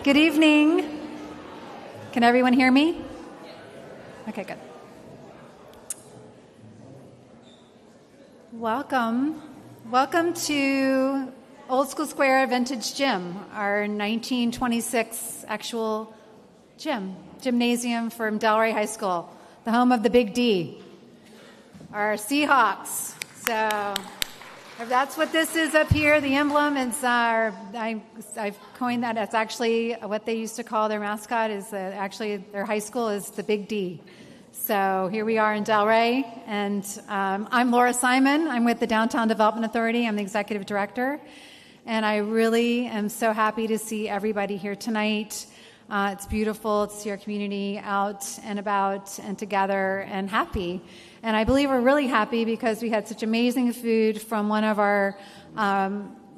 Good evening. Can everyone hear me? Okay, good. Welcome. Welcome to Old School Square Vintage Gym, our 1926 actual gymnasium from Delray High School, the home of the Big D, our Seahawks. So if that's what this is up here, the emblem is I've coined that. It's actually what they used to call their mascot is actually their high school is the Big D. So here we are in Delray, and I'm Laura Simon. I'm with the Downtown Development Authority. I'm the executive director, and I really am so happy to see everybody here tonight. It's beautiful to see our community out and about and together and happy. And I believe we're really happy because we had such amazing food from one of our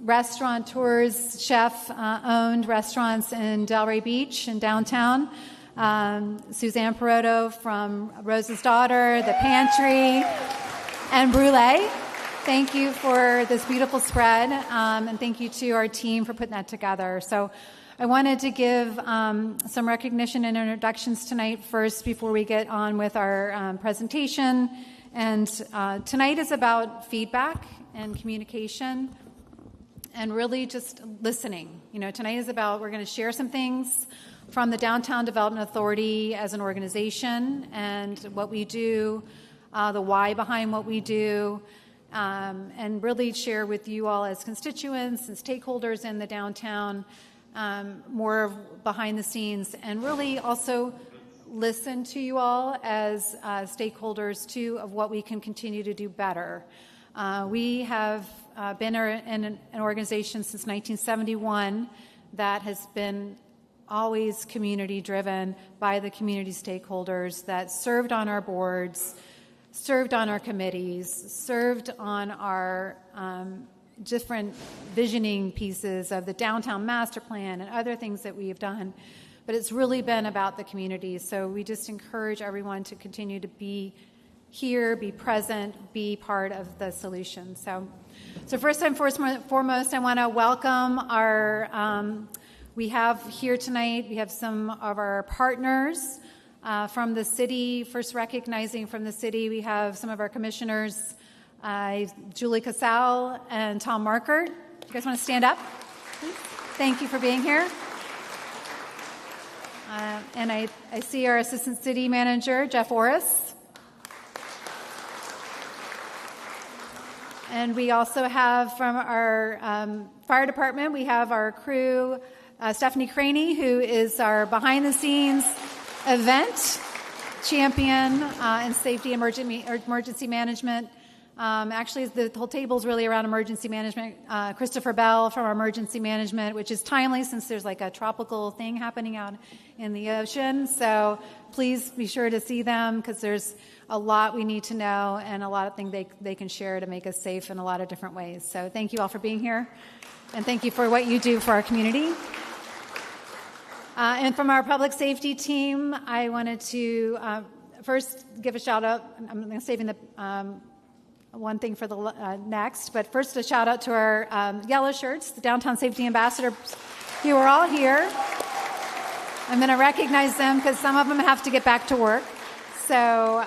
restaurateurs, chef-owned restaurants in Delray Beach in downtown. Suzanne Perotto from Rose's Daughter, The Pantry, and Brûlée. Thank you for this beautiful spread, and thank you to our team for putting that together. So I wanted to give some recognition and introductions tonight first before we get on with our presentation. And tonight is about feedback and communication and really just listening. You know, tonight is about, we're going to share some things from the Downtown Development Authority as an organization and what we do, the why behind what we do, and really share with you all as constituents and stakeholders in the downtown more behind the scenes, and really also listen to you all as stakeholders too of what we can continue to do better. We have been in an organization since 1971 that has been always community-driven by the community stakeholders that served on our boards, served on our committees, served on our different visioning pieces of the downtown master plan and other things that we have done. But it's really been about the community. So we just encourage everyone to continue to be here, be present, be part of the solution. So first and foremost, I want to welcome our we have here tonight, we have some of our partners from the city. First recognizing from the city, we have some of our commissioners, Julie Casal and Tom Markert. You guys want to stand up, please? Thank you for being here. And I see our Assistant City Manager, Jeff Orris. And we also have from our fire department, we have our crew, Stephanie Craney, who is our behind-the-scenes event champion in safety emergency management. Actually, the whole table is really around emergency management. Christopher Bell from our emergency management, which is timely since there's like a tropical thing happening out in the ocean. So please be sure to see them because there's a lot we need to know and a lot of things they can share to make us safe in a lot of different ways. So thank you all for being here, and thank you for what you do for our community. And from our public safety team, I wanted to first give a shout out. I'm saving the one thing for the next, but first a shout out to our yellow shirts, the Downtown Safety Ambassadors, who are all here. I'm going to recognize them because some of them have to get back to work. So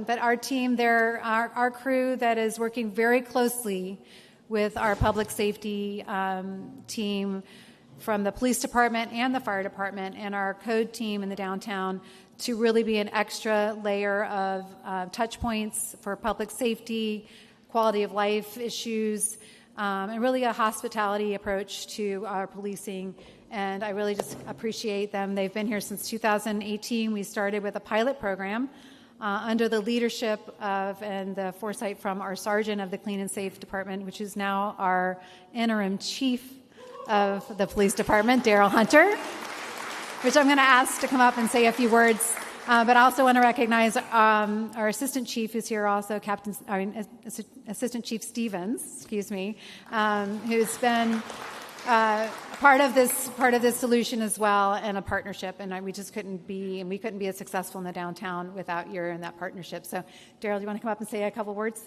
but our team, they're our crew that is working very closely with our public safety team from the police department and the fire department and our code team in the downtown to really be an extra layer of touch points for public safety, quality of life issues, and really a hospitality approach to our policing. And I really just appreciate them. They've been here since 2018. We started with a pilot program under the leadership of and the foresight from our sergeant of the Clean and Safe Department, which is now our interim chief of the police department, Daryl Hunter, which I'm going to ask to come up and say a few words. But I also want to recognize our assistant chief who's here also, Assistant Chief Stevens, who's been part of this solution as well, and a partnership. And we couldn't be as successful in the downtown without you and that partnership. So, Daryl, do you want to come up and say a couple words?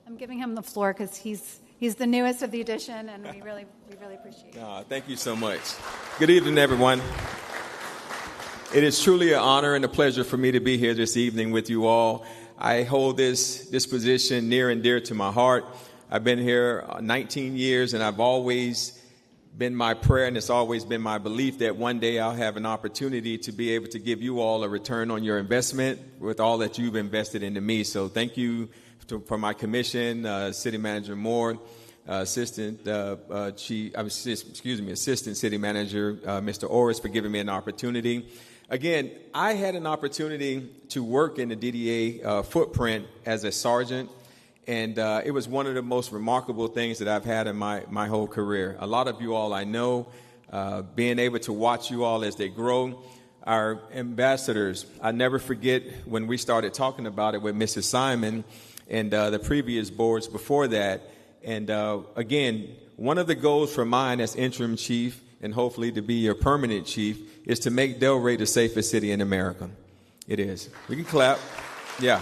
I'm giving him the floor because he's He's the newest of the addition, and we really appreciate it. Thank you so much. Good evening, everyone. It is truly an honor and a pleasure for me to be here this evening with you all. I hold this position near and dear to my heart. I've been here 19 years, and I've always been my prayer, and it's always been my belief that one day I'll have an opportunity to be able to give you all a return on your investment with all that you've invested into me. So thank you for my commission, City Manager Moore, Assistant City Manager Mr. Orris, for giving me an opportunity. Again, I had an opportunity to work in the DDA footprint as a sergeant. And it was one of the most remarkable things that I've had in my whole career. A lot of you all I know, being able to watch you all as they grow. Our ambassadors, I never forget when we started talking about it with Mrs. Simon and the previous boards before that. And again, one of the goals for mine as interim chief, and hopefully to be your permanent chief, is to make Delray the safest city in America. It is. We can clap. Yeah.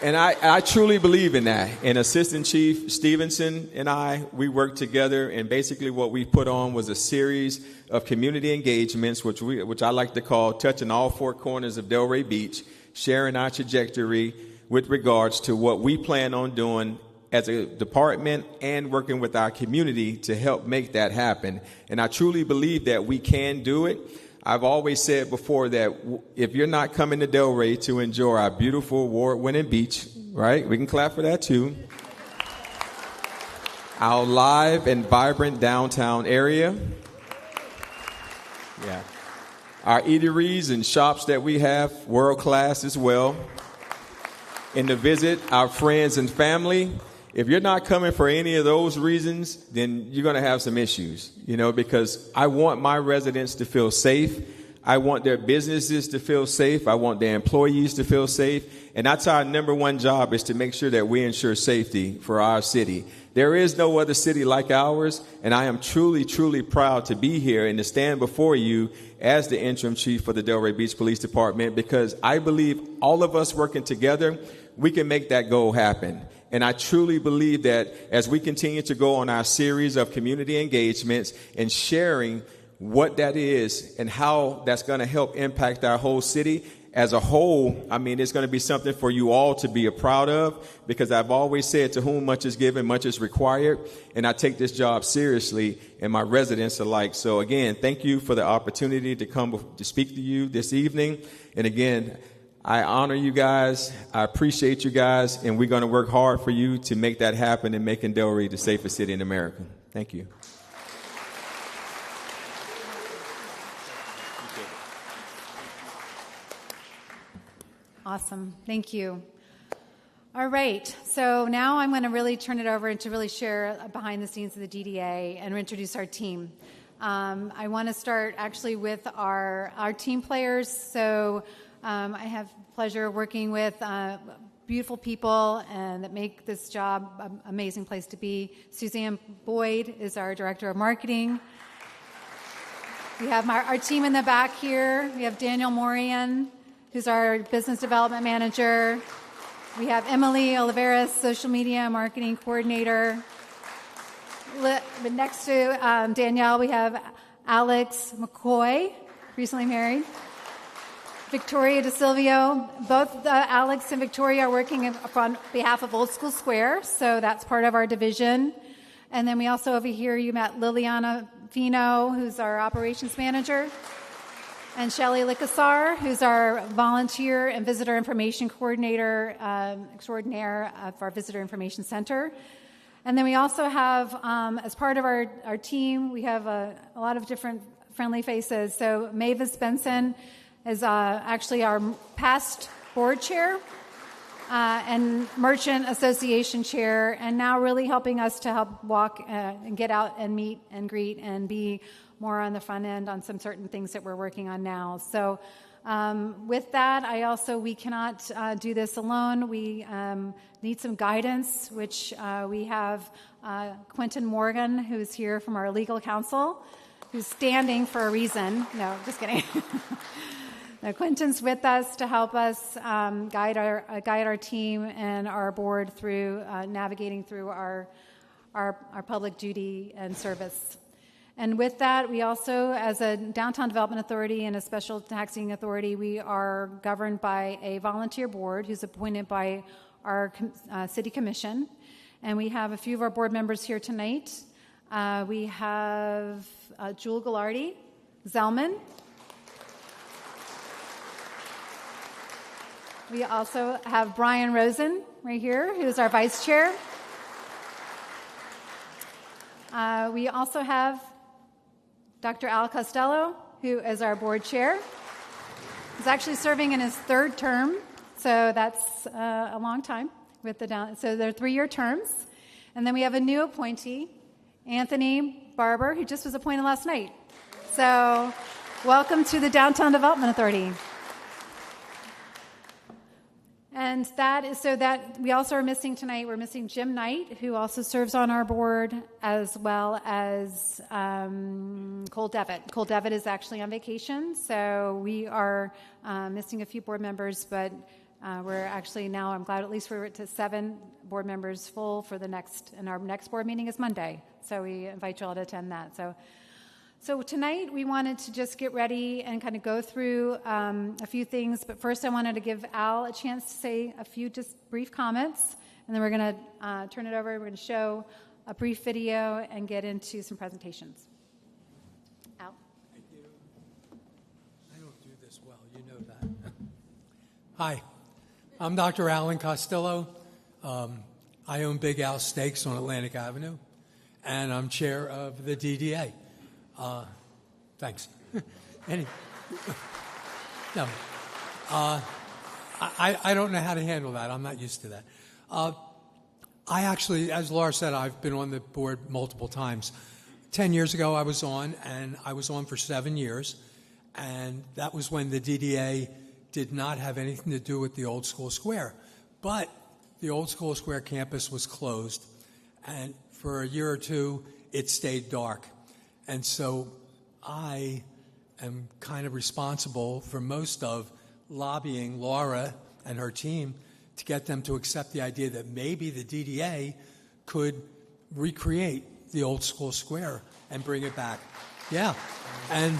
And I truly believe in that. And Assistant Chief Stevenson and we worked together, and basically what we put on was a series of community engagements, which I like to call touching all four corners of Delray Beach, sharing our trajectory with regards to what we plan on doing as a department and working with our community to help make that happen. And I truly believe that we can do it. I've always said before that if you're not coming to Delray to enjoy our beautiful award-winning beach, right? We can clap for that too. Our live and vibrant downtown area. Yeah. Our eateries and shops that we have, world-class as well. And to visit our friends and family. If you're not coming for any of those reasons, then you're going to have some issues, because I want my residents to feel safe. I want their businesses to feel safe. I want their employees to feel safe. And that's our number one job, is to make sure that we ensure safety for our city. There is no other city like ours, and I am truly, truly proud to be here and to stand before you as the interim chief for the Delray Beach Police Department, because I believe all of us working together, we can make that goal happen. And I truly believe that as we continue to go on our series of community engagements and sharing what that is and how that's going to help impact our whole city as a whole, it's going to be something for you all to be proud of, because I've always said, to whom much is given, much is required. And I take this job seriously, and my residents alike. So again, thank you for the opportunity to come to speak to you this evening. And again, I honor you guys. I appreciate you guys. And we're going to work hard for you to make that happen and making Delray the safest city in America. Thank you. Awesome. Thank you. All right. So now I'm going to really turn it over and to really share behind the scenes of the DDA and introduce our team. I want to start actually with our team players. So I have the pleasure of working with beautiful people and that make this job an amazing place to be. Suzanne Boyd is our Director of Marketing. We have our team in the back here. We have Daniel Morian, who's our Business Development Manager. We have Emily Oliveras, Social Media Marketing Coordinator. Next to Danielle, we have Alex McCoy, recently married. Victoria DeSilvio. Both Alex and Victoria are working on behalf of Old School Square, so that's part of our division. And then we also over here, you met Liliana Fino, who's our Operations Manager, and Shelly Licasar, who's our Volunteer and Visitor Information Coordinator extraordinaire for our Visitor Information Center. And then we also have, as part of our team, we have a lot of different friendly faces. So Mavis Benson is actually our past board chair and Merchant Association chair, and now really helping us to help walk and get out and meet and greet and be more on the front end on some certain things that we're working on now. So with that, we cannot do this alone. We need some guidance, which we have Quentin Morgan, who's here from our legal counsel, who's standing for a reason. No, just kidding. Quentin's with us to help us guide our team and our board through navigating through our public duty and service. And with that, we also, as a Downtown Development Authority and a special taxing authority, we are governed by a volunteer board who's appointed by our city commission. And we have a few of our board members here tonight. We have Jewel Ghilardi, Zellman. We also have Brian Rosen right here, who's our vice chair. We also have Dr. Al Costello, who is our board chair. He's actually serving in his third term, so that's a long time with so they're 3-year terms. And then we have a new appointee, Anthony Barber, who just was appointed last night. So welcome to the Downtown Development Authority. And that is so that we also are missing tonight, we're missing Jim Knight, who also serves on our board, as well as Cole Devitt. Cole Devitt is actually on vacation, so we are missing a few board members, but we're actually now, I'm glad at least we're to 7 board members full for the next, and our next board meeting is Monday, so we invite you all to attend that. So tonight we wanted to just get ready and kind of go through a few things, but first I wanted to give Al a chance to say a few just brief comments, and then we're going to turn it over. We're going to show a brief video and get into some presentations. Al? Thank you. I don't do this well, you know that. Hi, I'm Dr. Alan Costello. I own Big Al Steaks on Atlantic Avenue, and I'm chair of the DDA. Thanks. No. I don't know how to handle that. I'm not used to that. I actually, as Laura said, I've been on the board multiple times. 10 years ago I was on, and I was on for 7 years, and that was when the DDA did not have anything to do with the Old School Square. But the Old School Square campus was closed, and for a year or two it stayed dark. And so I am kind of responsible for most of lobbying Laura and her team to get them to accept the idea that maybe the DDA could recreate the Old School Square and bring it back. Yeah. And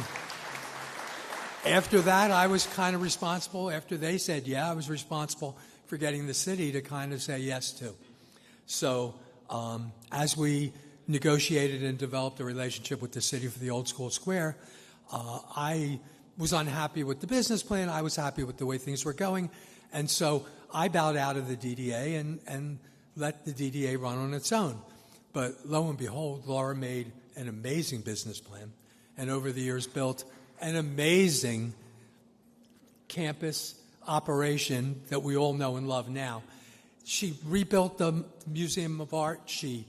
after that, I was kind of responsible. After they said yeah, I was responsible for getting the city to kind of say yes to. So as we negotiated and developed a relationship with the city for the Old School Square, I was unhappy with the business plan. I was happy with the way things were going. And so I bowed out of the DDA and let the DDA run on its own. But lo and behold, Laura made an amazing business plan and over the years built an amazing campus operation that we all know and love now. She rebuilt the Museum of Art. She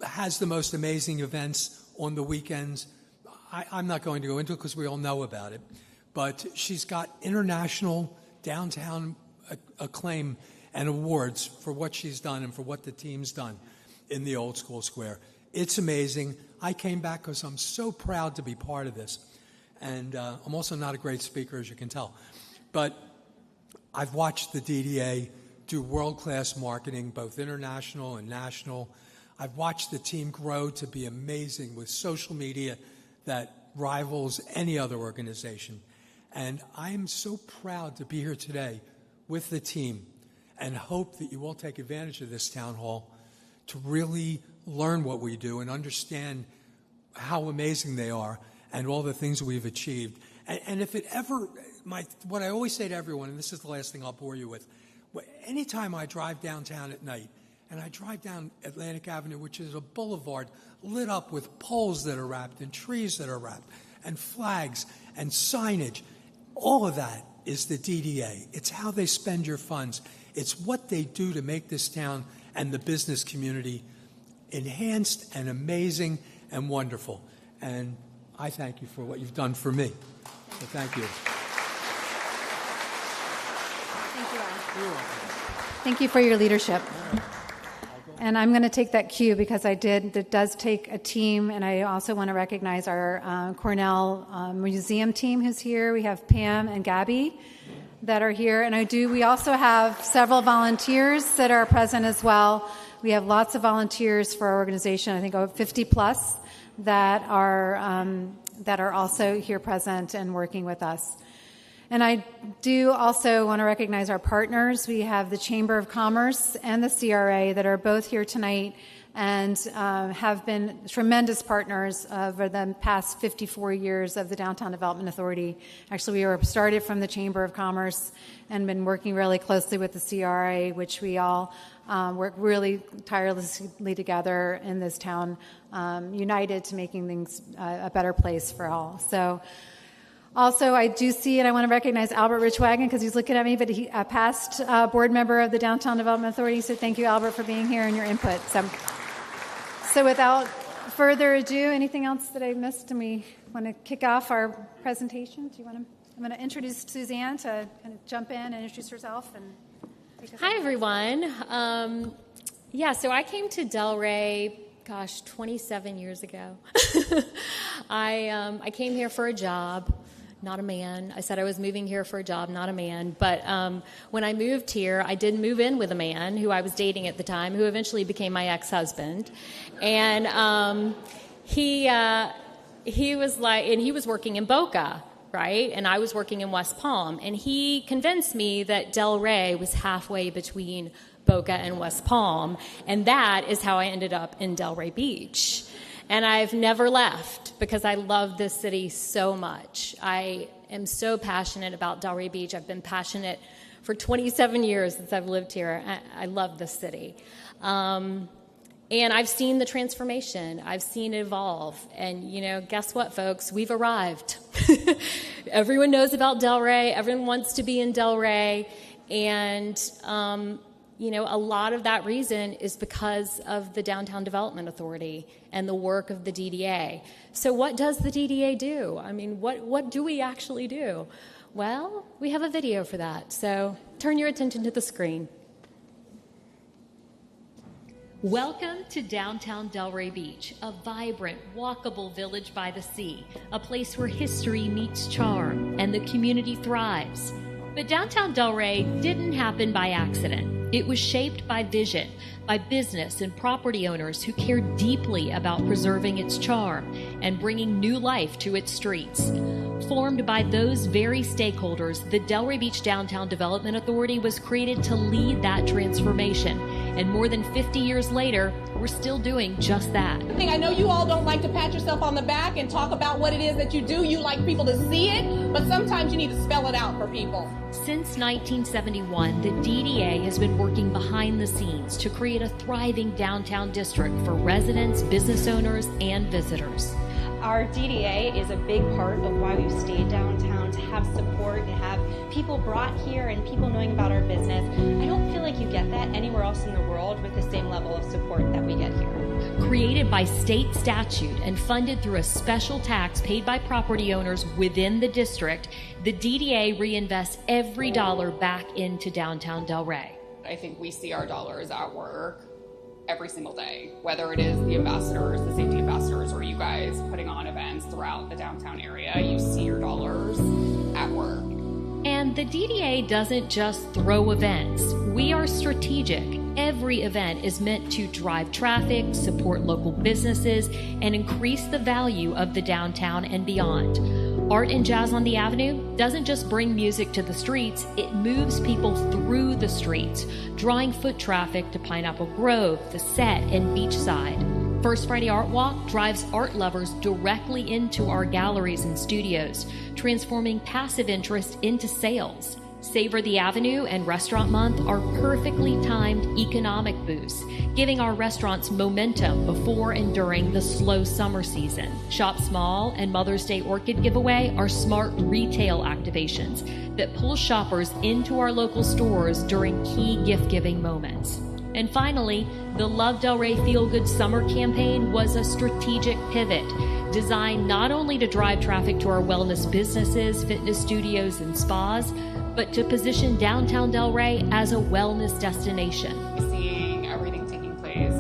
has the most amazing events on the weekends. I'm not going to go into it because we all know about it. But she's got international downtown acclaim and awards for what she's done and for what the team's done in the Old School Square. It's amazing. I came back because I'm so proud to be part of this. And I'm also not a great speaker, as you can tell. But I've watched the DDA do world-class marketing, both international and national. I've watched the team grow to be amazing with social media that rivals any other organization. And I am so proud to be here today with the team and hope that you all take advantage of this town hall to really learn what we do and understand how amazing they are and all the things we've achieved. And if it ever, what I always say to everyone, and this is the last thing I'll bore you with, anytime I drive downtown at night, and I drive down Atlantic Avenue, which is a boulevard lit up with poles that are wrapped and trees that are wrapped and flags and signage, all of that is the DDA. It's how they spend your funds. It's what they do to make this town and the business community enhanced and amazing and wonderful. And I thank you for what you've done for me. So thank you. Thank you, Al. Thank you for your leadership. And I'm going to take that cue because it does take a team, and I also want to recognize our Cornell Museum team who's here. We have Pam and Gabby that are here, and we also have several volunteers that are present as well. We have lots of volunteers for our organization, I think over 50 plus, that are also here present and working with us. And I do also want to recognize our partners. We have the Chamber of Commerce and the CRA that are both here tonight and have been tremendous partners over the past 54 years of the Downtown Development Authority. Actually, we were started from the Chamber of Commerce and been working really closely with the CRA, which we all work really tirelessly together in this town, united to making things a better place for all. So. Also, I do see, and I want to recognize Albert Richwagon because he's looking at me, but he a past board member of the Downtown Development Authority. So thank you, Albert, for being here and your input. So without further ado, anything else that I missed? And we want to kick off our presentation. I'm going to introduce Suzanne to kind of jump in and introduce herself. Hi, everyone. So I came to Delray, 27 years ago. I came here for a job. Not a man. I said I was moving here for a job, not a man. But when I moved here, I did move in with a man who I was dating at the time, who eventually became my ex-husband. And he was working in Boca, right? And I was working in West Palm. And he convinced me that Delray was halfway between Boca and West Palm. And that is how I ended up in Delray Beach. And I've never left because I love this city so much. I am so passionate about Delray Beach. I've been passionate for 27 years since I've lived here. I love this city. And I've seen the transformation. I've seen it evolve. And, guess what, folks? We've arrived. Everyone knows about Delray. Everyone wants to be in Delray. And, a lot of that reason is because of the Downtown Development Authority and the work of the DDA. So what does the DDA do? I mean, what do we actually do? Well, we have a video for that. So turn your attention to the screen. Welcome to downtown Delray Beach, a vibrant, walkable village by the sea, a place where history meets charm and the community thrives. But downtown Delray didn't happen by accident. It was shaped by vision, by business and property owners who cared deeply about preserving its charm and bringing new life to its streets. Formed by those very stakeholders, the Delray Beach Downtown Development Authority was created to lead that transformation. And more than 50 years later, we're still doing just that. I know you all don't like to pat yourself on the back and talk about what it is that you do. You like people to see it, but sometimes you need to spell it out for people. Since 1971, the DDA has been working behind the scenes to create a thriving downtown district for residents, business owners, and visitors. Our DDA is a big part of why we've stayed downtown, to have support, to have people brought here and people knowing about our business. I don't feel like you get that anywhere else in the world with the same level of support that we get here. Created by state statute and funded through a special tax paid by property owners within the district, the DDA reinvests every dollar back into downtown Delray. I think we see our dollars at work every single day, whether it is the ambassadors, the safety ambassadors, or you guys putting on events throughout the downtown area. You see your dollars at work. And the DDA doesn't just throw events. We are strategic. Every event is meant to drive traffic, support local businesses, and increase the value of the downtown and beyond. Art and Jazz on the Avenue doesn't just bring music to the streets, it moves people through the streets, drawing foot traffic to Pineapple Grove, the Set, and Beachside. First Friday Art Walk drives art lovers directly into our galleries and studios, transforming passive interest into sales. Savor the Avenue and Restaurant Month are perfectly timed economic boosts, giving our restaurants momentum before and during the slow summer season. Shop Small and Mother's Day Orchid Giveaway are smart retail activations that pull shoppers into our local stores during key gift-giving moments. And finally, the Love Delray Feel Good Summer campaign was a strategic pivot, designed not only to drive traffic to our wellness businesses, fitness studios, and spas, but to position downtown Delray as a wellness destination. Seeing everything taking place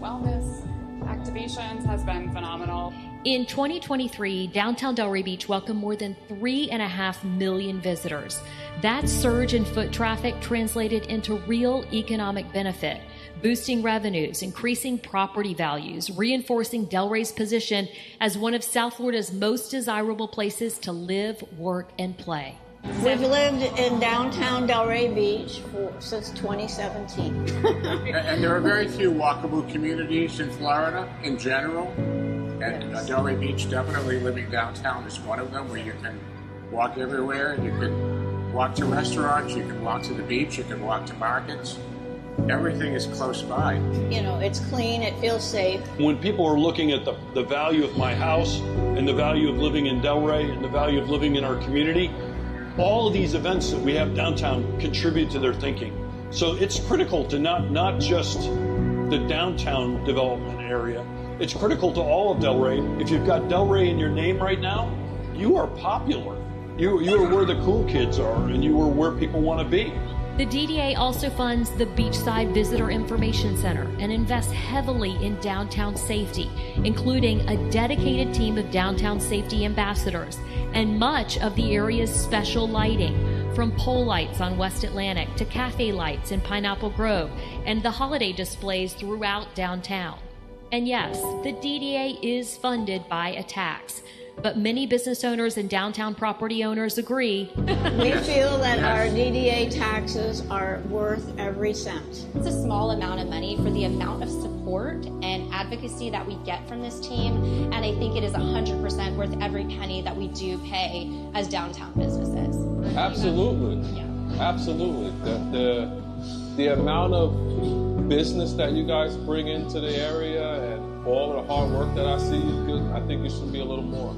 wellness activations has been phenomenal. In 2023, downtown Delray Beach welcomed more than 3.5 million visitors. That surge in foot traffic translated into real economic benefit, boosting revenues, increasing property values, reinforcing Delray's position as one of South Florida's most desirable places to live, work, and play. We've lived in downtown Delray Beach since 2017. And there are very few walkable communities in Florida in general. And Delray Beach, definitely living downtown is one of them, where you can walk everywhere. You can walk to restaurants, you can walk to the beach, you can walk to markets. Everything is close by. You know, it's clean, it feels safe. When people are looking at the value of my house and the value of living in Delray and the value of living in our community, all of these events that we have downtown contribute to their thinking. So it's critical to not just the downtown development area. It's critical to all of Delray. If you've got Delray in your name right now, you are popular. You are where the cool kids are, and you are where people want to be. The DDA also funds the Beachside Visitor Information Center and invests heavily in downtown safety, including a dedicated team of downtown safety ambassadors and much of the area's special lighting, from pole lights on West Atlantic to cafe lights in Pineapple Grove and the holiday displays throughout downtown. And yes, the DDA is funded by a tax, but many business owners and downtown property owners agree. We feel that our DDA taxes are worth every cent. It's a small amount of money for the amount of support and advocacy that we get from this team, and I think it is 100% worth every penny that we do pay as downtown businesses. Absolutely. Yeah. Absolutely. The amount of business that you guys bring into the area and all the hard work that I see, I think it should be a little more.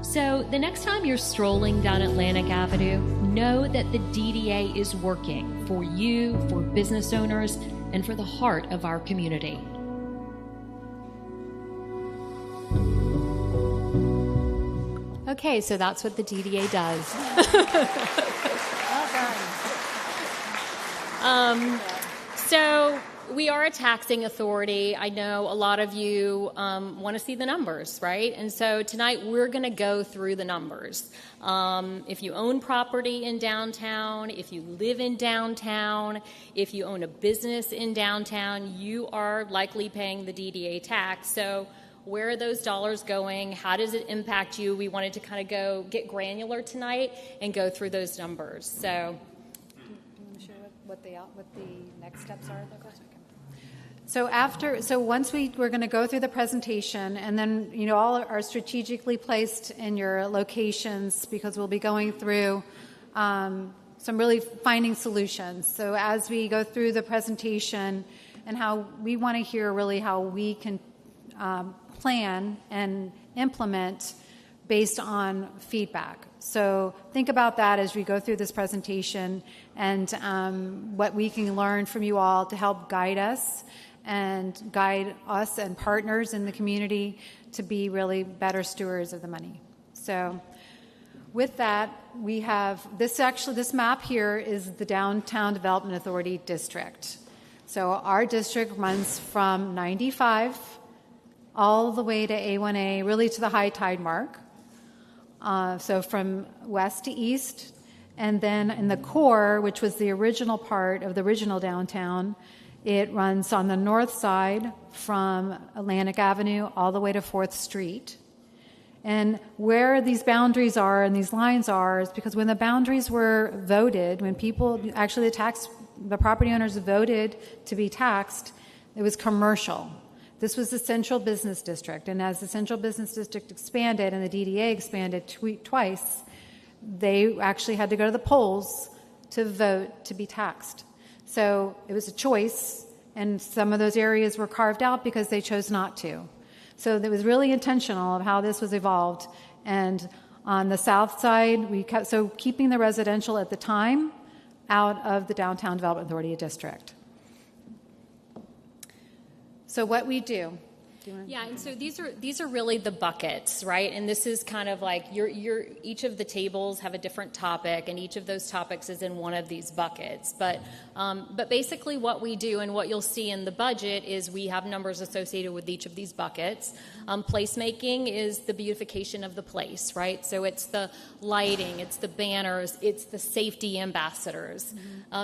So the next time you're strolling down Atlantic Avenue, know that the DDA is working for you, for business owners, and for the heart of our community. Okay, so that's what the DDA does. Well done. So we are a taxing authority. I know a lot of you want to see the numbers, right? And so tonight we're going to go through the numbers. If you own property in downtown, if you live in downtown, if you own a business in downtown, you are likely paying the DDA tax. So where are those dollars going? How does it impact you? We wanted to kind of get granular tonight and go through those numbers. So what the next steps are? So once we're going to go through the presentation, and then all are strategically placed in your locations, because we'll be going through some really finding solutions. So as we go through the presentation, and how we want to hear really how we can plan and implement based on feedback. So think about that as we go through this presentation, and what we can learn from you all to help guide us and partners in the community to be really better stewards of the money. So with that, we have this map here is the Downtown Development Authority District. So our district runs from 95 all the way to A1A, really to the high tide mark. So from west to east, and then in the core, which was the original part of the original downtown, it runs on the north side from Atlantic Avenue all the way to 4th Street. And where these boundaries are and these lines are is because when the boundaries were voted, when people, actually the property owners voted to be taxed, it was commercial. This was the central business district, and as the central business district expanded and the DDA expanded twice, they actually had to go to the polls to vote to be taxed. So it was a choice, and some of those areas were carved out because they chose not to. So it was really intentional of how this was evolved. And on the south side, keeping the residential at the time out of the Downtown Development Authority district. So what we do Yeah, and so these are really the buckets, right? And this is kind of like each of the tables have a different topic, and each of those topics is in one of these buckets. But basically, what we do and what you'll see in the budget is we have numbers associated with each of these buckets. Placemaking is the beautification of the place, right? So it's the lighting, it's the banners, it's the safety ambassadors.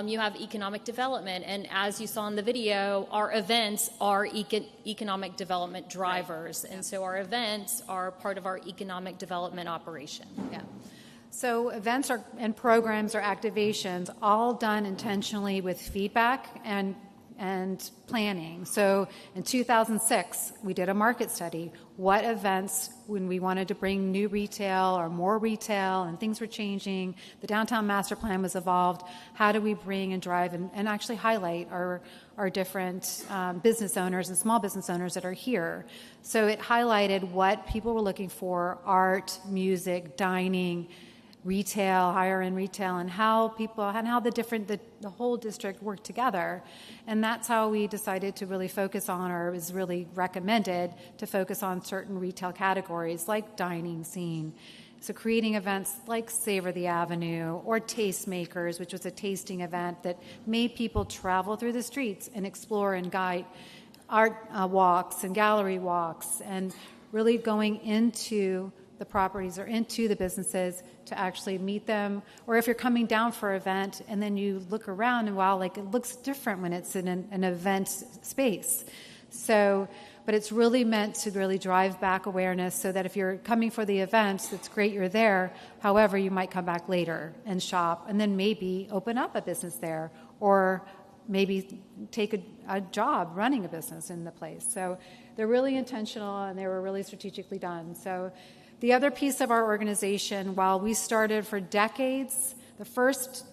You have economic development, and as you saw in the video, our events are economic development drivers, and so our events are part of our economic development operation. Yeah. So events and programs or activations all done intentionally with feedback and planning. So in 2006, we did a market study. What events, when we wanted to bring new retail or more retail and things were changing, the downtown master plan was evolved. How do we bring and drive and actually highlight our different business owners and small business owners that are here? So it highlighted what people were looking for: art, music, dining, retail, higher end retail, and how the whole district worked together. And that's how we decided to really focus on, or was really recommended to focus on certain retail categories like dining scene. So creating events like Savor the Avenue or Tastemakers, which was a tasting event that made people travel through the streets and explore and guide art walks and gallery walks, and really going into the properties or into the businesses to actually meet them. Or if you're coming down for an event and then you look around and wow, like it looks different when it's in an event space. So, but it's really meant to really drive back awareness so that if you're coming for the events, it's great you're there. However, you might come back later and shop and then maybe open up a business there, or maybe take a job running a business in the place. So they're really intentional and they were really strategically done. So the other piece of our organization, while we started for decades, the first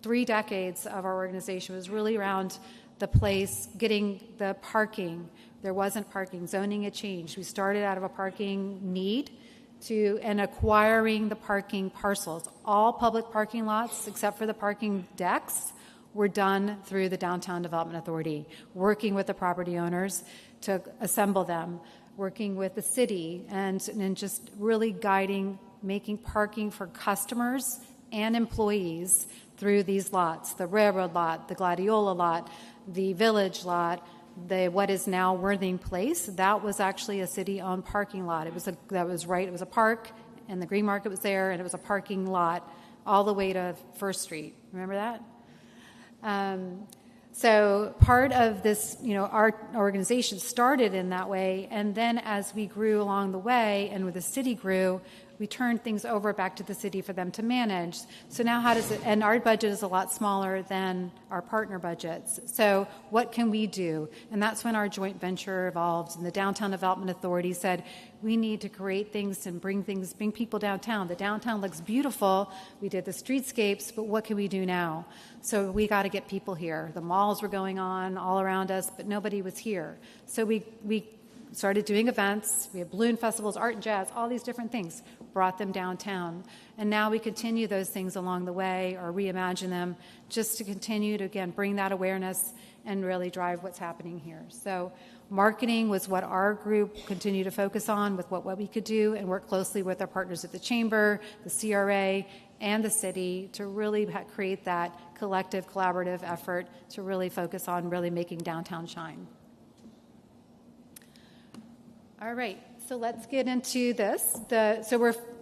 3 decades of our organization was really around the place, getting the parking. There wasn't parking. Zoning had changed. We started out of a parking need and acquiring the parking parcels. All public parking lots, except for the parking decks, were done through the Downtown Development Authority, working with the property owners to assemble them, working with the city, and just really guiding, making parking for customers and employees through these lots: the railroad lot, the Gladiola lot, the village lot, what is now Worthing Place. That was actually a city-owned parking lot. It was a park, and the Green Market was there, and it was a parking lot all the way to First Street. Remember that? So part of this, our organization started in that way, and then as we grew along the way and with the city grew, we turned things over back to the city for them to manage. So now and our budget is a lot smaller than our partner budgets. So what can we do? And that's when our joint venture evolved, and the Downtown Development Authority said, we need to create things and bring people downtown. The downtown looks beautiful. We did the streetscapes, but what can we do now? So we got to get people here. The malls were going on all around us, but nobody was here. So we started doing events. We had balloon festivals, art and jazz, all these different things, brought them downtown. And now we continue those things along the way or reimagine them just to continue to, again, bring that awareness and really drive what's happening here. So marketing was what our group continued to focus on with what we could do, and work closely with our partners at the Chamber, the CRA, and the city to really create that collective, collaborative effort to really focus on really making downtown shine. All right, so let's get into this.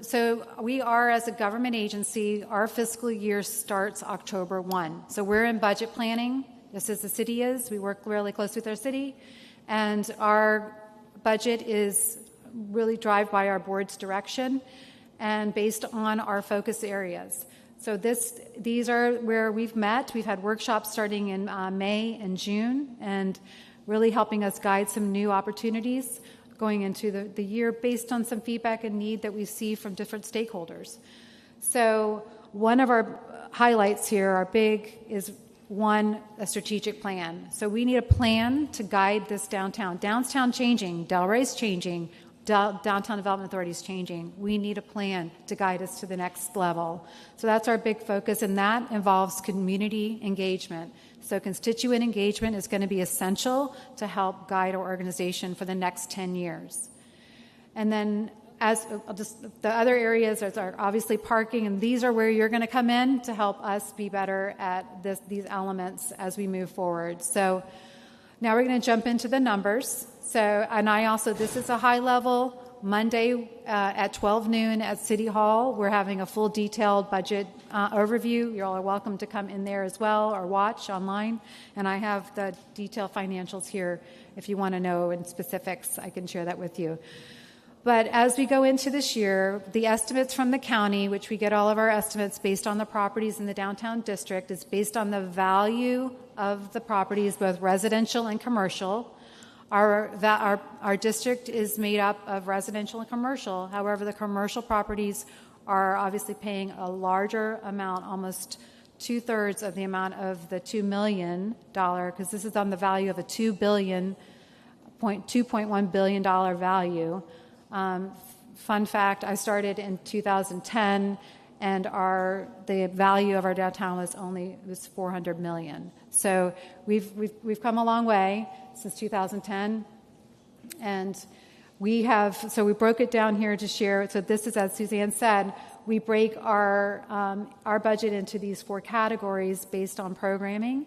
So we are, as a government agency, our fiscal year starts October 1. So we're in budget planning, just as the city is. We work really close with our city, and our budget is really driven by our board's direction and based on our focus areas. So these are where we've met. We've had workshops starting in May and June, and really helping us guide some new opportunities going into the year based on some feedback and need that we see from different stakeholders. So one of our highlights here, our big, is a strategic plan. So we need a plan to guide this downtown. Downtown changing, Delray's changing, Downtown Development Authority is changing. We need a plan to guide us to the next level. So that's our big focus, and that involves community engagement. So constituent engagement is going to be essential to help guide our organization for the next 10 years. And then the other areas are obviously parking, and these are where you're going to come in to help us be better at these elements as we move forward. So now we're going to jump into the numbers. This is a high level. Monday at 12 noon at City Hall, we're having a full detailed budget overview. You all are welcome to come in there as well or watch online. And I have the detailed financials here. If you want to know in specifics, I can share that with you. But as we go into this year, the estimates from the county, which we get all of our estimates based on the properties in the downtown district, is based on the value of the properties, both residential and commercial. Our district is made up of residential and commercial. However, the commercial properties are obviously paying a larger amount, almost 2/3 of the amount of the $2 million, because this is on the value of a $2.1 billion value. Fun fact, I started in 2010, and the value of our downtown was $400 million. So we've come a long way since 2010, and we broke it down here to share. So this is, as Suzanne said, we break our budget into these 4 categories based on programming,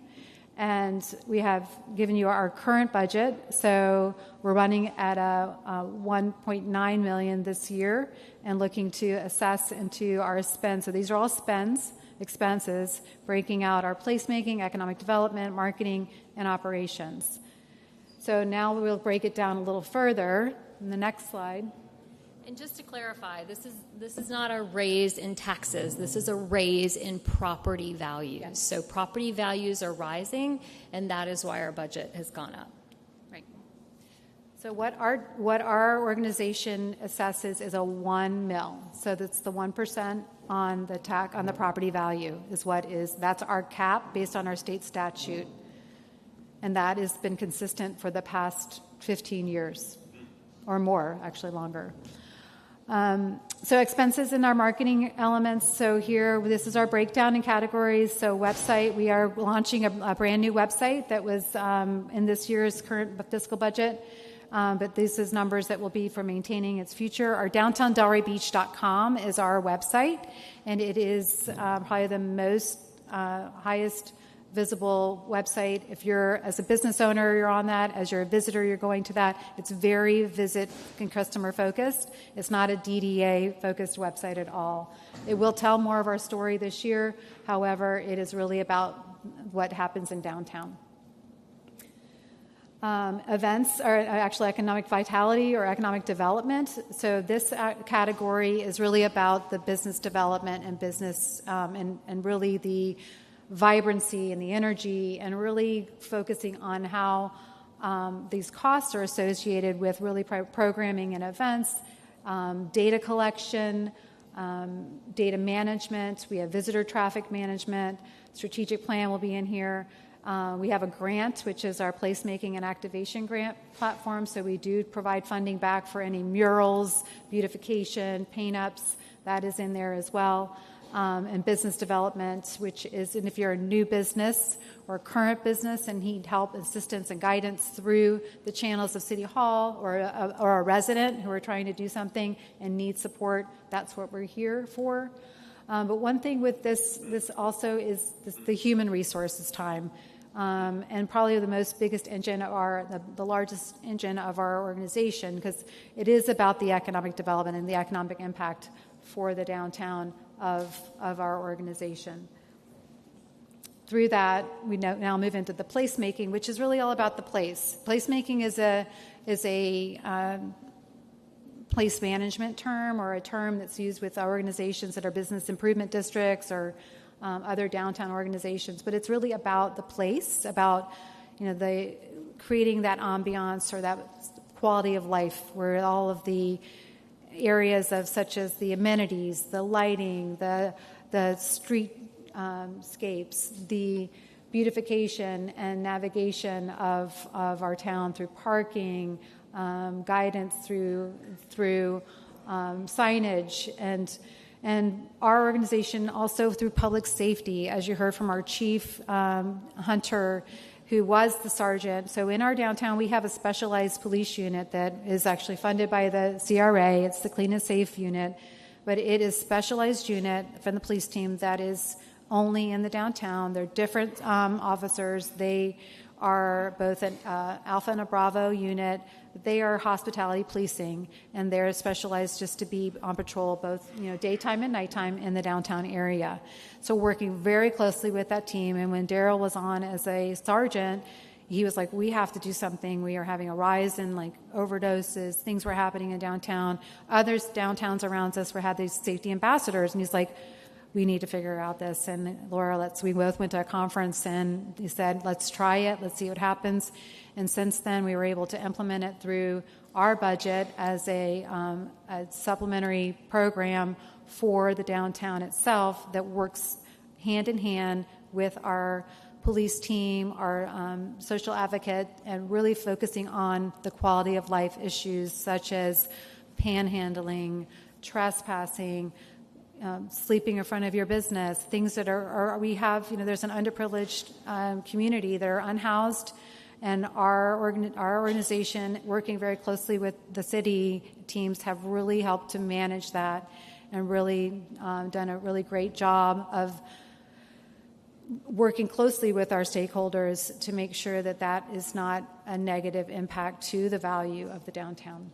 and we have given you our current budget. So we're running at a $1.9 million this year, and looking to assess into our spend. So these are all expenses, breaking out our placemaking, economic development, marketing, and operations. So now we'll break it down a little further in the next slide. And just to clarify, this is not a raise in taxes. This is a raise in property values. Yes. So property values are rising, and that is why our budget has gone up. Right. So what our organization assesses is a 1 mil. So that's the 1% on the property value that's our cap based on our state statute. And that has been consistent for the past 15 years or more, actually longer. So expenses in our marketing elements. So here, this is our breakdown in categories. So website, we are launching a brand new website that was in this year's current fiscal budget. But this is numbers that will be for maintaining its future. Our downtowndelraybeach.com is our website, and it is probably the most highest visible website. If you're, as a business owner, you're on that. As you're a visitor, you're going to that. It's very visit and customer focused. It's not a DDA focused website at all. It will tell more of our story this year. However, it is really about what happens in downtown. Events are actually economic vitality or economic development. So this category is really about the business development and business and really the vibrancy and the energy, and really focusing on how these costs are associated with really programming and events, data collection, data management. We have visitor traffic management. Strategic plan will be in here. We have a grant, which is our placemaking and activation grant platform. So we do provide funding back for any murals, beautification, paint-ups. That is in there as well. And business development, which is, and if you're a new business or current business and need help, assistance, and guidance through the channels of City Hall, or a resident who are trying to do something and need support, that's what we're here for. But one thing with this also is the human resources time. And probably the biggest engine of the largest engine of our organization, because it is about the economic development and the economic impact for the downtown of our organization. Through that, we now move into the placemaking, which is really all about the place. Placemaking is a place management term, or a term that's used with organizations that are business improvement districts or other downtown organizations. But it's really about the place, about the creating that ambiance or that quality of life where all of the areas of such as the amenities, the lighting, the streetscapes, the beautification and navigation of our town through parking, guidance through signage, And our organization also through public safety, as you heard from our chief, Hunter, who was the sergeant. So in our downtown, we have a specialized police unit that is actually funded by the CRA. It's the Clean and Safe unit, but it is a specialized unit from the police team that is only in the downtown. They're different officers. They are both an Alpha and a Bravo unit. They are hospitality policing, and they're specialized just to be on patrol both daytime and nighttime in the downtown area. So working very closely with that team. And when Daryl was on as a sergeant, he was like, we have to do something. We are having a rise in overdoses. Things were happening in downtown. Other downtowns around us had these safety ambassadors, and he's like, we need to figure out this. And Laura, we both went to a conference, and he said, let's try it. Let's see what happens. And since then, we were able to implement it through our budget as a supplementary program for the downtown itself that works hand in hand with our police team, our social advocate, and really focusing on the quality of life issues such as panhandling, trespassing, sleeping in front of your business, things that we have, there's an underprivileged community that are unhoused, and our organization, working very closely with the city teams, have really helped to manage that and really done a really great job of working closely with our stakeholders to make sure that that is not a negative impact to the value of the downtown.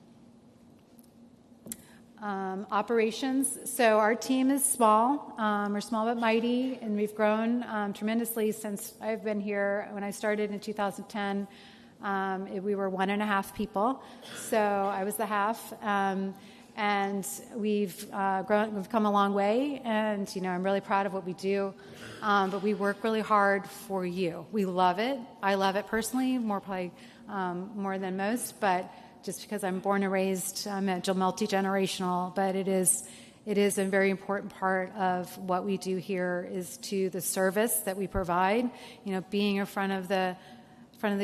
Operations. So our team is small. We're small but mighty, and we've grown tremendously since I've been here. When I started in 2010, we were 1.5 people. So I was the half. And we've come a long way, and I'm really proud of what we do. But we work really hard for you. We love it. I love it personally, more than most, but just because I'm born and raised, I'm multi-generational, but it is a very important part of what we do here is to the service that we provide, being in front of the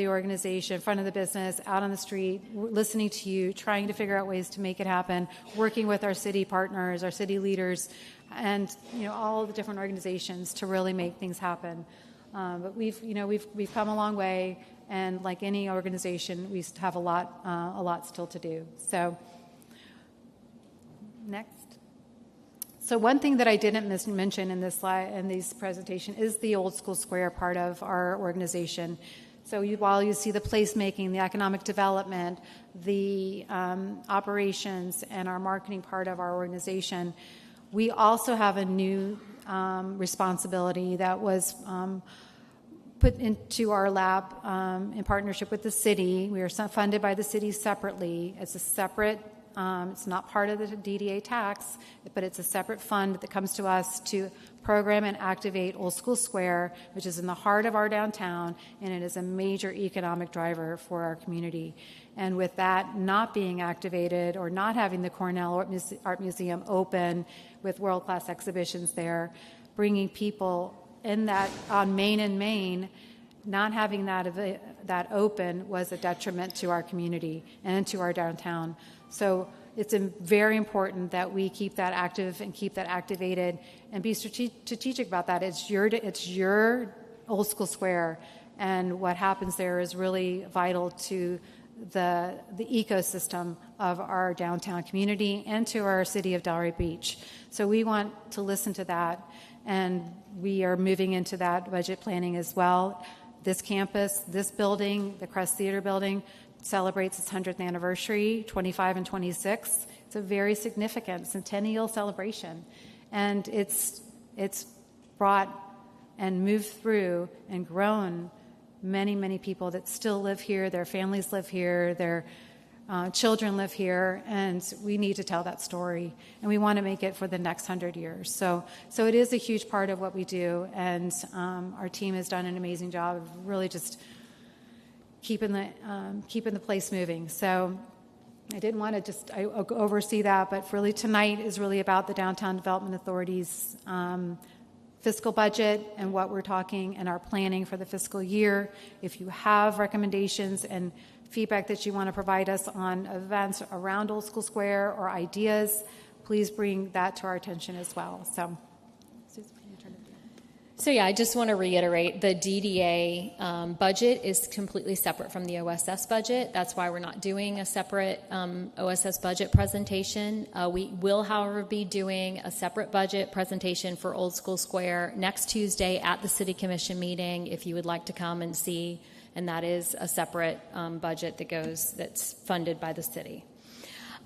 organization, in front of the business, out on the street, listening to you, trying to figure out ways to make it happen, working with our city partners, our city leaders, and all the different organizations to really make things happen. But we've come a long way, and like any organization, we have a lot still to do. So, next. So one thing that I didn't mention in this presentation is the Old School Square part of our organization. So while you see the placemaking, the economic development, the operations, and our marketing part of our organization, we also have a new responsibility that was put into our lab in partnership with the city. We are funded by the city separately. It's a separate, it's not part of the DDA tax, but it's a separate fund that comes to us to program and activate Old School Square, which is in the heart of our downtown, and it is a major economic driver for our community. And with that not being activated or not having the Cornell Art Museum open with world-class exhibitions there, bringing people in that on Main and Main, not having that open was a detriment to our community and to our downtown. So it's very important that we keep that active and keep that activated and be strategic about that. It's your Old School Square, and what happens there is really vital to the ecosystem of our downtown community and to our city of Delray Beach. So we want to listen to that, and we are moving into that budget planning as well. This campus, this building, the Crest Theater building, celebrates its 100th anniversary, 25 and 26. It's a very significant centennial celebration, and it's brought and moved through and grown many, many people that still live here. Their families live here. Their children live here, and we need to tell that story, and we want to make it for the next 100 years. So it is a huge part of what we do, and our team has done an amazing job of really just keeping the place moving. So I didn't want to just oversee that, but really tonight is really about the Downtown Development Authority's fiscal budget and what we're talking and our planning for the fiscal year. If you have recommendations and feedback that you want to provide us on events around Old School Square or ideas, please bring that to our attention as well. So, Susan, can you turn it down? So yeah, I just want to reiterate, the DDA budget is completely separate from the OSS budget. That's why we're not doing a separate OSS budget presentation. We will, however, be doing a separate budget presentation for Old School Square next Tuesday at the City Commission meeting if you would like to come and see, and that is a separate budget that's funded by the city.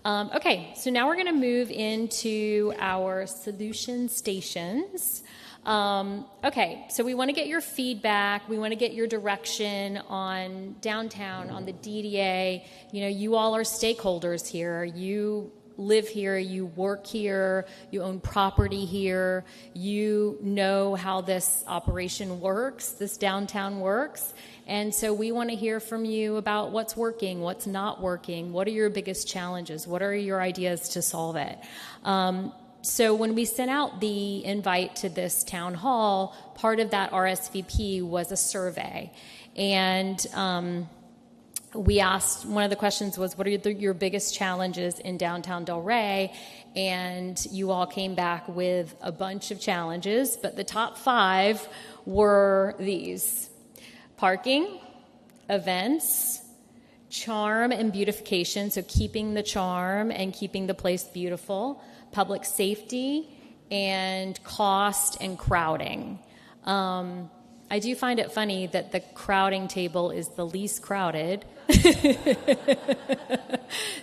Okay, so now we're going to move into our solution stations. Okay, so we want to get your feedback. We want to get your direction on downtown, on the DDA. You know, you all are stakeholders here. You live here, you work here, you own property here. You know how this operation works, this downtown works. And so we want to hear from you about what's working, what's not working, what are your biggest challenges, what are your ideas to solve it. So when we sent out the invite to this town hall, part of that RSVP was a survey. And we asked, one of the questions was, what are your biggest challenges in downtown Delray? And you all came back with a bunch of challenges, but the top 5 were these: parking, events, charm and beautification, so keeping the charm and keeping the place beautiful, public safety, and cost and crowding. I do find it funny that the crowding table is the least crowded.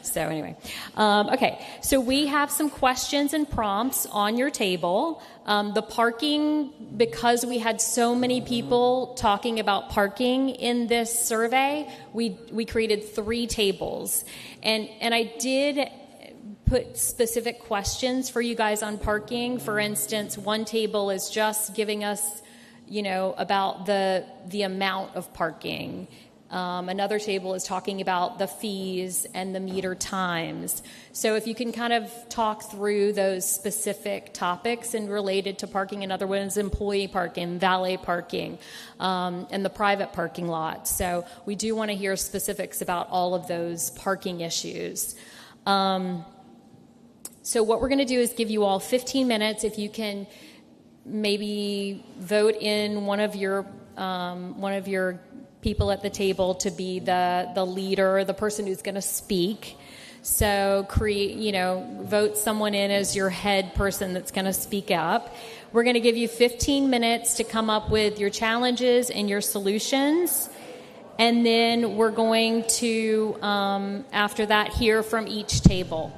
So anyway, okay, so we have some questions and prompts on your table. The parking, because we had so many people talking about parking in this survey, we created 3 tables. And I did put specific questions for you guys on parking. For instance, one table is just giving us, you know, about the amount of parking. Another table is talking about the fees and the meter times. So if you can kind of talk through those specific topics and related to parking, and other ones, employee parking, valet parking, and the private parking lot. So we do want to hear specifics about all of those parking issues. So what we're going to do is give you all 15 minutes. If you can maybe vote in one of your people at the table to be the leader, the person who's going to speak. So vote someone in as your head person that's going to speak up. We're going to give you 15 minutes to come up with your challenges and your solutions. And then we're going to, after that, hear from each table.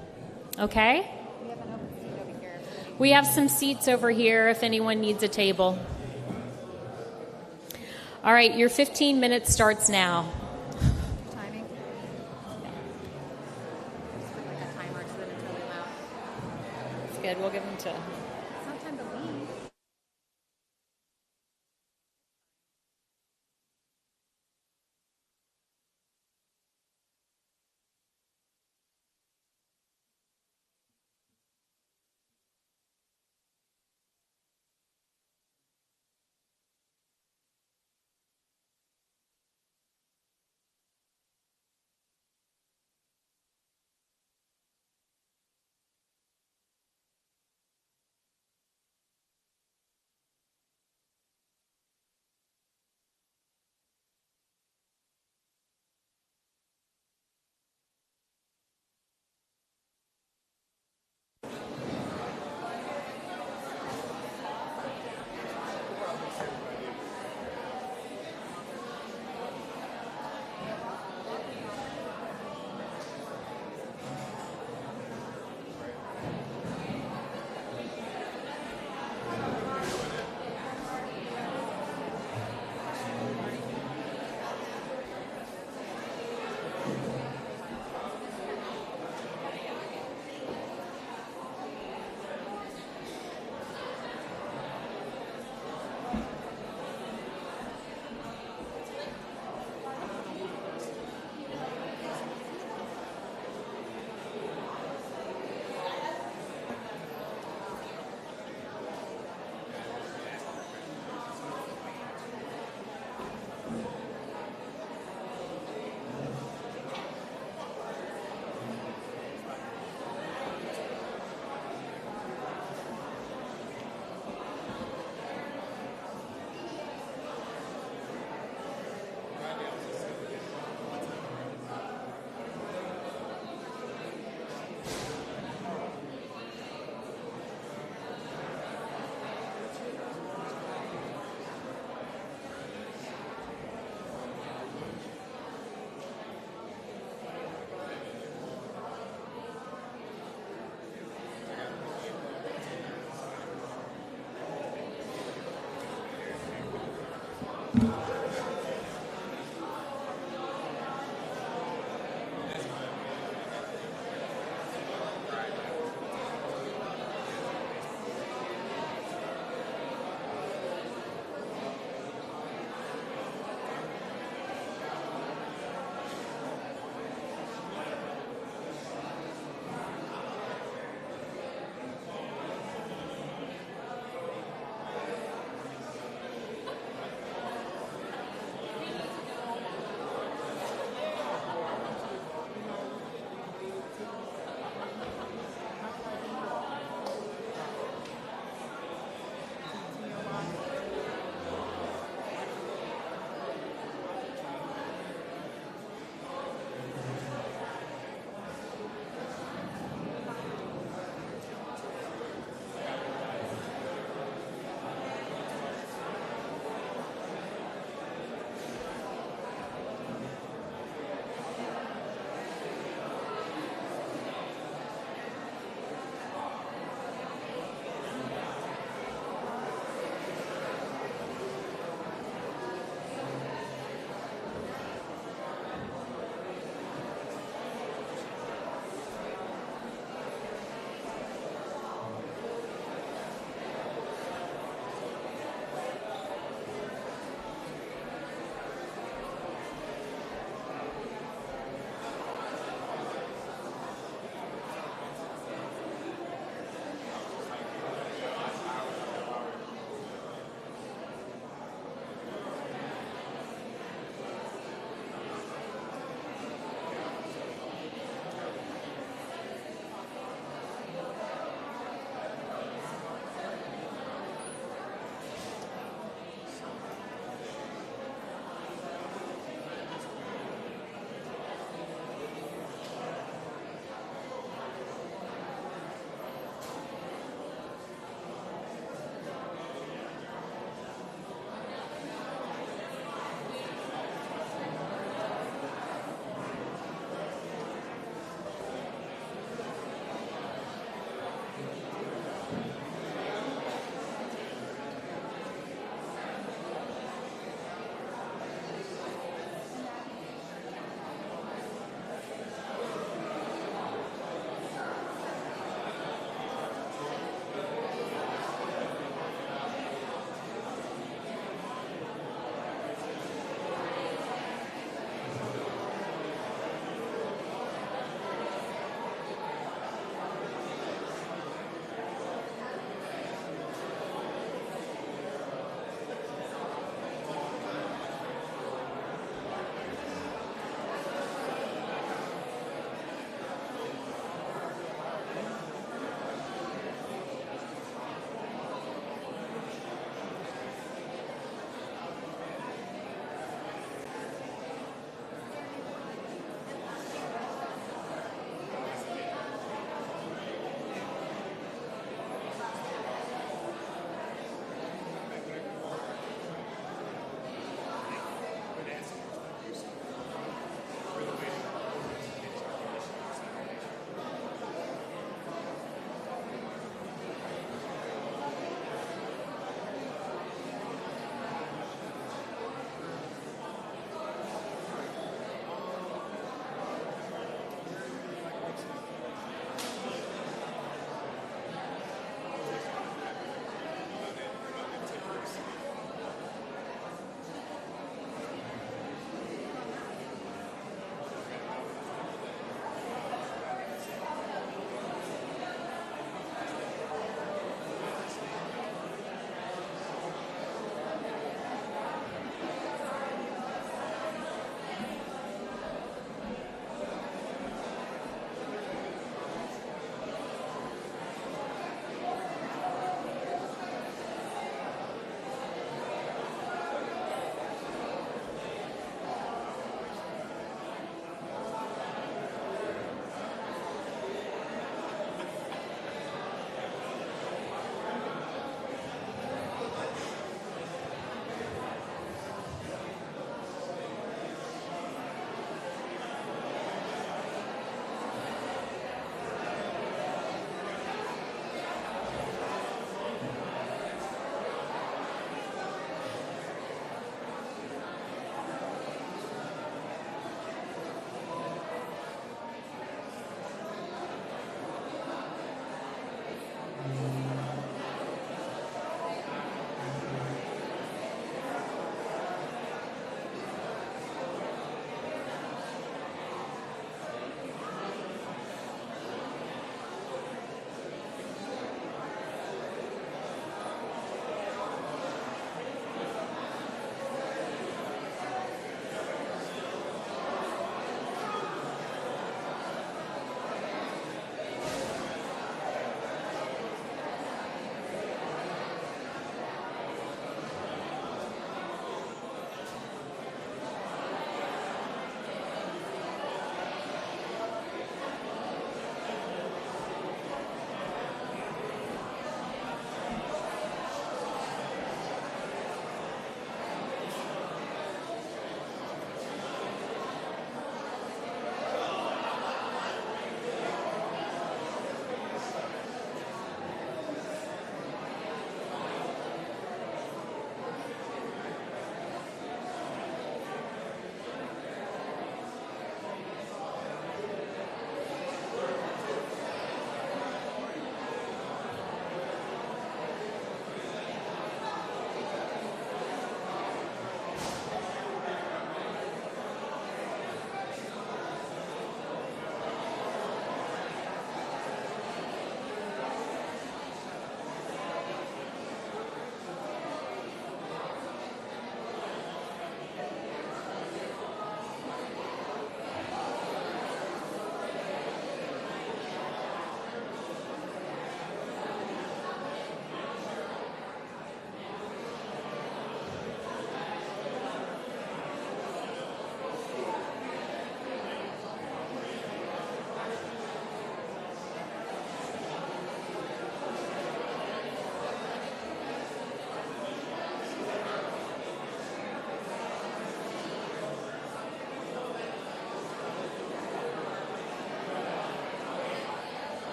Okay? We have an open seat over here. We have some seats over here if anyone needs a table. All right, your 15 minutes starts now. Timing? Just put like a timer so that it's really loud. That's good. We'll give them to... It's not time to leave.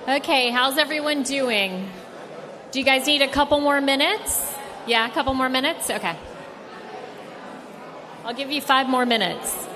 Okay, how's everyone doing? Do you guys need a couple more minutes? Yeah, a couple more minutes? Okay. I'll give you 5 more minutes.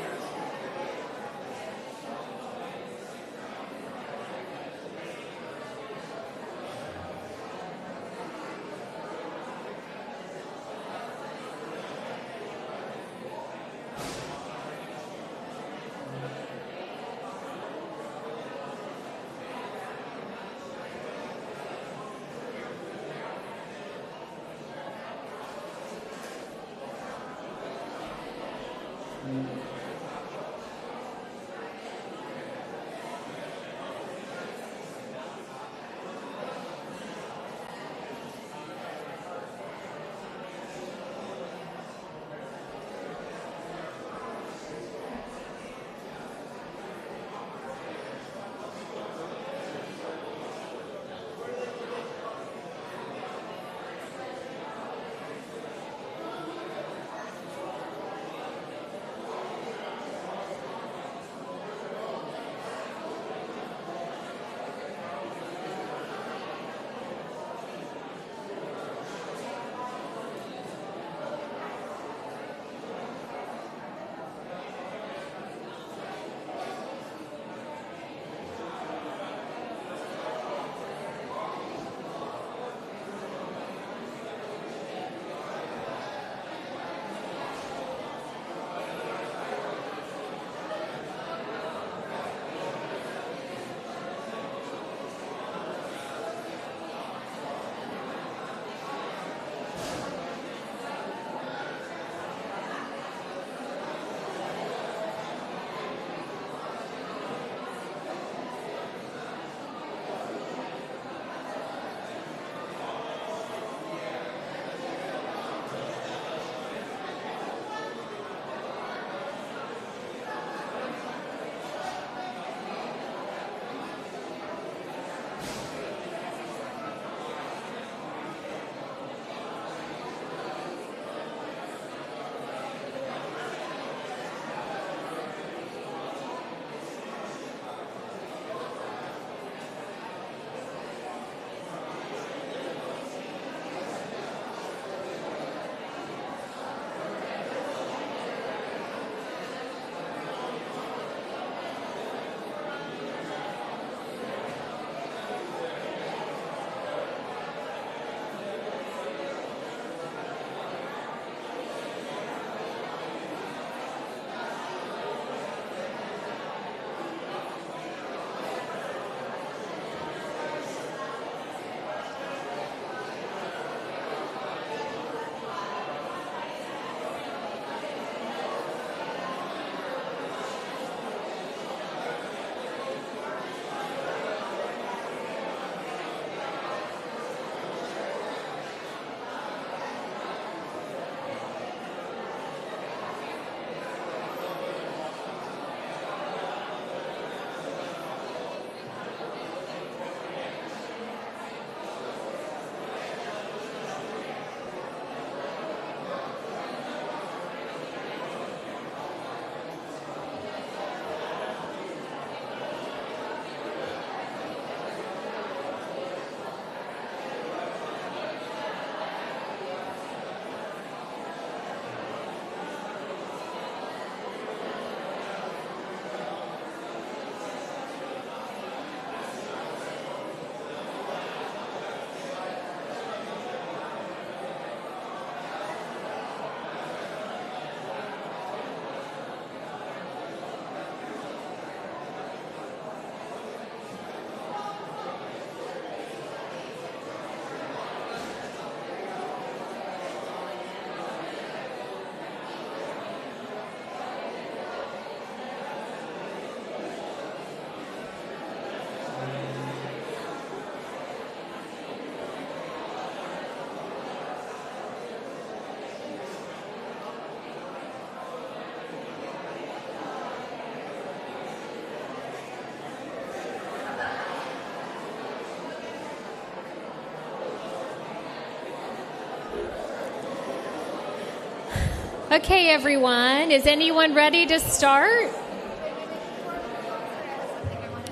Okay, everyone. Is anyone ready to start?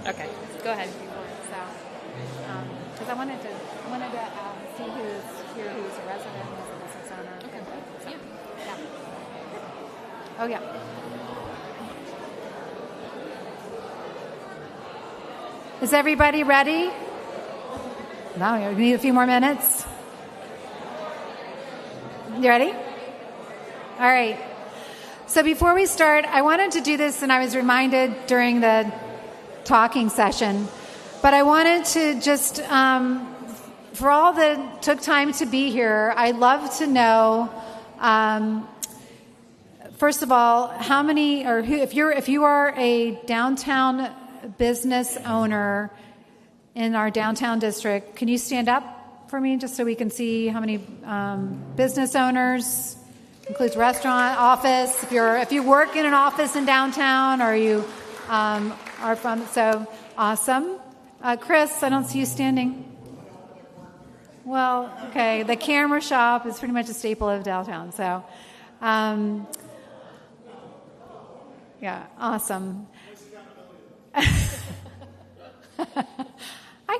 Okay, go ahead. because I wanted to see who's here, who's a resident, who's a business owner. Okay. Yeah. Oh, yeah. Is everybody ready? No, you need a few more minutes. You ready? All right. So before we start, I wanted to do this, and I was reminded during the talking session, but I wanted to just, for all that took time to be here, I'd love to know, first of all, how many, or who, if you are a downtown business owner in our downtown district, can you stand up for me just so we can see how many business owners? Includes restaurant, office. If you work in an office in downtown, or you are from, so awesome. Chris, I don't see you standing. Well, okay. The camera shop is pretty much a staple of downtown. So, yeah, awesome. Hi,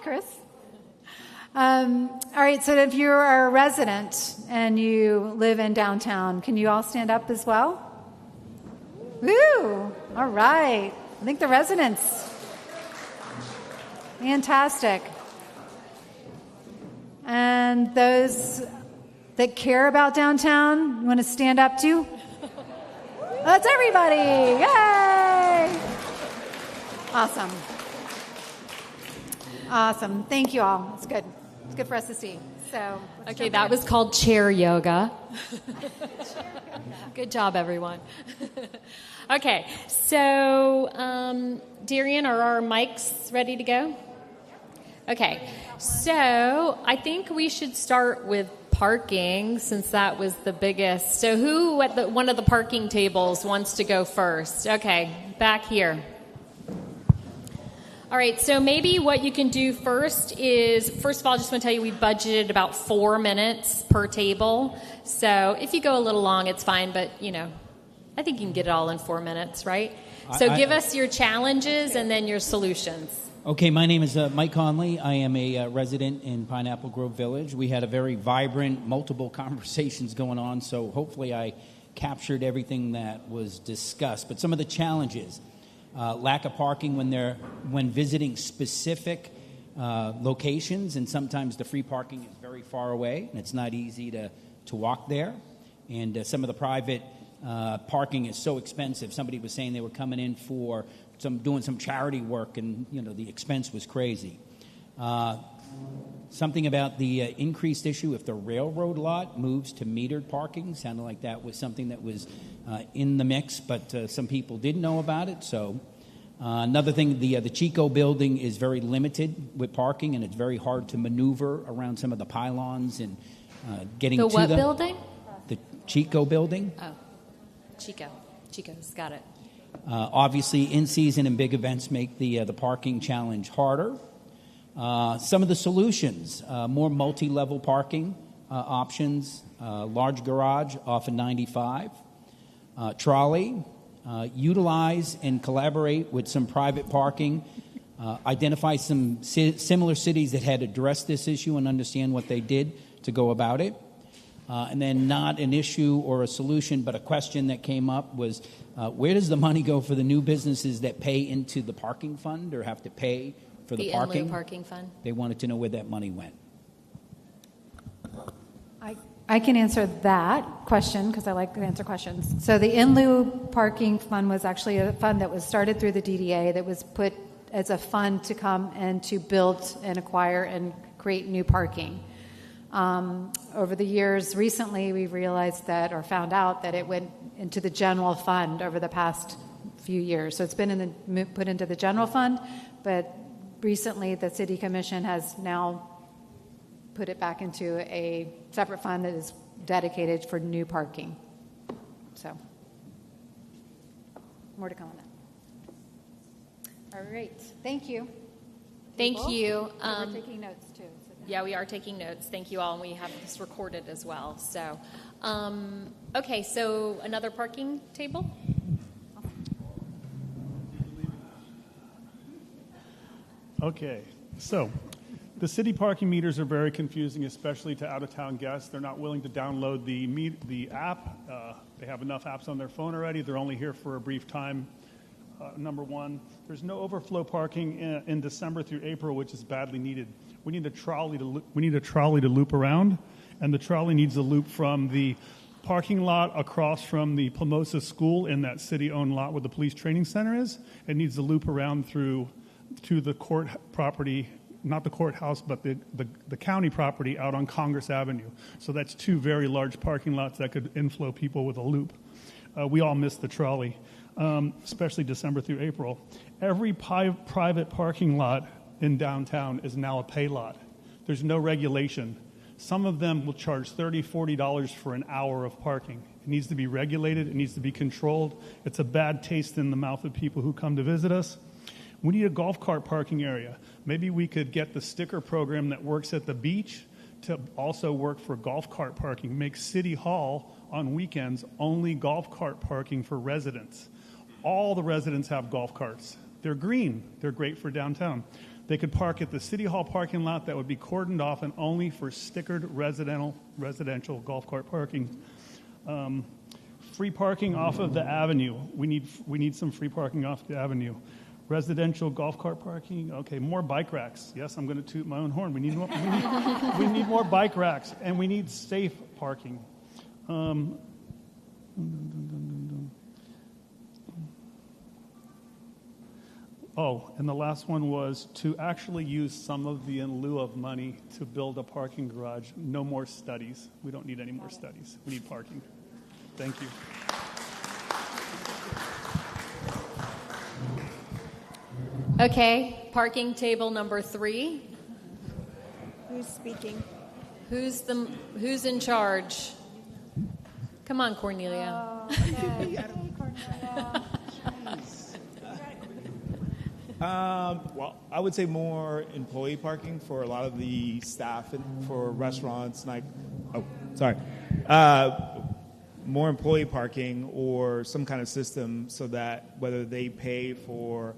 Chris. All right, so if you are a resident and you live in downtown, can you all stand up as well? Woo! All right. I think the residents. Fantastic. And those that care about downtown, you want to stand up too? That's everybody. Yay! Awesome. Awesome. Thank you all. It's good. It's good for us to see. So, okay, that was called chair yoga. Good job, everyone. Okay, so Darian, are our mics ready to go? Okay, so I think we should start with parking, since that was the biggest. So who at one of the parking tables wants to go first? Okay, back here. All right, so maybe what you can do first is, first of all, I just want to tell you we budgeted about 4 minutes per table. So if you go a little long, it's fine, but, I think you can get it all in 4 minutes, right? So give us your challenges and then your solutions. Okay, my name is Mike Conley. I am a resident in Pineapple Grove Village. We had a very vibrant, multiple conversations going on, so hopefully I captured everything that was discussed. But some of the challenges. Lack of parking when visiting specific locations, and sometimes the free parking is very far away, and it's not easy to walk there. And some of the private parking is so expensive. Somebody was saying they were coming in for doing some charity work, and the expense was crazy. Something about the increased issue if the railroad lot moves to metered parking. Sounded like that was something that was in the mix, but some people didn't know about it. So another thing, the Chico building is very limited with parking, and it's very hard to maneuver around some of the pylons and getting to them. The what building? The Chico building. Oh, Chico's got it. Obviously, in-season and big events make the parking challenge harder. Some of the solutions, more multi-level parking options, large garage off of 95, trolley, utilize and collaborate with some private parking, identify some similar cities that had addressed this issue and understand what they did to go about it. And then not an issue or a solution, but a question that came up was, where does the money go for the new businesses that pay into the parking fund or have to pay for the parking? In-lieu parking fund. They wanted to know where that money went. I can answer that question because I like to answer questions. So the in-lieu parking fund was actually a fund that was started through the DDA that was put as a fund to come and to build and acquire and create new parking. Over the years, recently, we realized that, or found out that it went into the general fund over the past few years. So it's been put into the general fund, but recently the City Commission has now put it back into a separate fund that is dedicated for new parking. So, more to come on that. All right. Thank you. Thank you. We're taking notes, too. Yeah, we are taking notes. Thank you all, and we have this recorded as well. So, okay, so another parking table? Okay, so The city parking meters are very confusing, especially to out-of-town guests. They're not willing to download the app. They have enough apps on their phone already. They're only here for a brief time. Number one, there's no overflow parking in December through April, which is badly needed. We need a trolley to loop around, and the trolley needs a loop from the parking lot across from the Plumosa School in that city-owned lot where the police training center is. It needs to loop around to the court property, not the courthouse, but the county property out on Congress Avenue. So that's two very large parking lots that could inflow people with a loop. We all miss the trolley, especially December through April. Every private parking lot in downtown is now a pay lot. There's no regulation. Some of them will charge $30, $40 for an hour of parking. It needs to be regulated. It needs to be controlled. It's a bad taste in the mouth of people who come to visit us. We need a golf cart parking area. Maybe we could get the sticker program that works at the beach to also work for golf cart parking. Make City Hall on weekends only golf cart parking for residents. All the residents have golf carts. They're green. They're great for downtown. They could park at the City Hall parking lot that would be cordoned off and only for stickered residential golf cart parking. Free parking off of the avenue. We need some free parking off the avenue. Residential golf cart parking. Okay, more bike racks. Yes, I'm going to toot my own horn. We need more bike racks, and we need safe parking. Oh, and the last one was to actually use some of the in lieu of money to build a parking garage. No more studies. We don't need any more studies. We need parking. Thank you. Okay, parking table number 3. Who's speaking? Who's in charge? Come on, Cornelia. Okay. Well, I would say more employee parking for a lot of the staff and for restaurants. More employee parking or some kind of system so that whether they pay for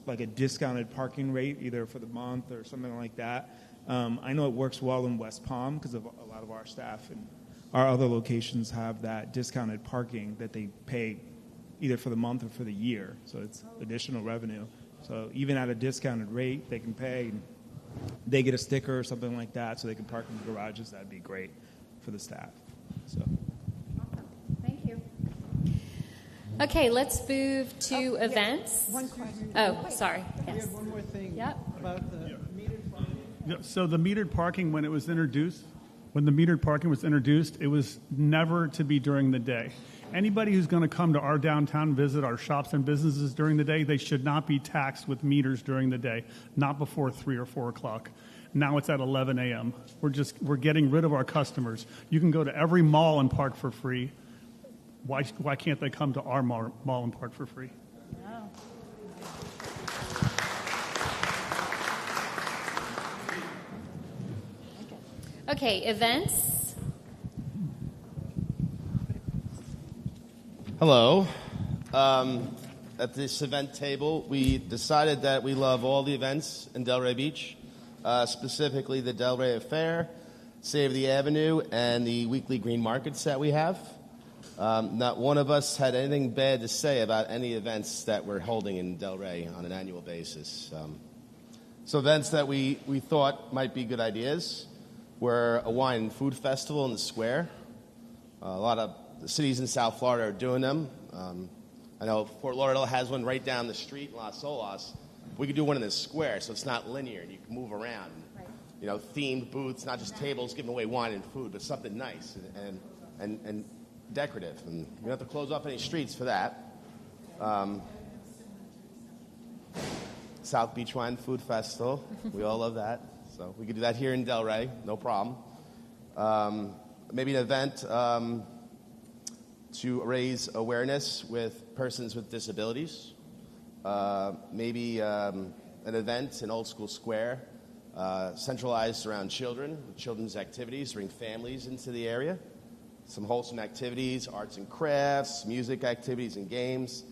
like a discounted parking rate either for the month or something like that. I know it works well in West Palm because of a lot of our staff and our other locations have that discounted parking that they pay either for the month or for the year. So it's additional revenue. So even at a discounted rate, they can pay. They get a sticker or something like that so they can park in the garages. That'd be great for the staff. So. Thank you. Okay, let's move to events. One question. Oh, sorry. We Yes. have one more thing about the metered parking. Yeah, so the metered parking, when the metered parking was introduced, it was never to be during the day. Anybody who's going to come to our downtown, visit our shops and businesses during the day, they should not be taxed with meters during the day, not before 3 or 4 o'clock. Now it's at 11 a.m. We're getting rid of our customers. You can go to every mall and park for free. Why can't they come to our mall and park for free? Okay, events. Hello. At this event table, we decided that we love all the events in Delray Beach, specifically the Delray Affair, Save the Avenue, and the weekly green markets that we have. Not one of us had anything bad to say about any events that we're holding in Delray on an annual basis. So events that we thought might be good ideas were a wine and food festival in the square. A lot of the cities in South Florida are doing them. I know Fort Lauderdale has one right down the street in Las Olas. We could do one in the square, so it's not linear and you can move around. Right. You know, themed booths, not just tables giving away wine and food, but something nice and decorative. And you don't have to close off any streets for that. South Beach Wine Food Festival. We all love that. So we could do that here in Delray, no problem. Maybe an event to raise awareness with persons with disabilities. Maybe an event in Old School Square centralized around children, children's activities, bring families into the area. Some wholesome activities, arts and crafts, music activities and games,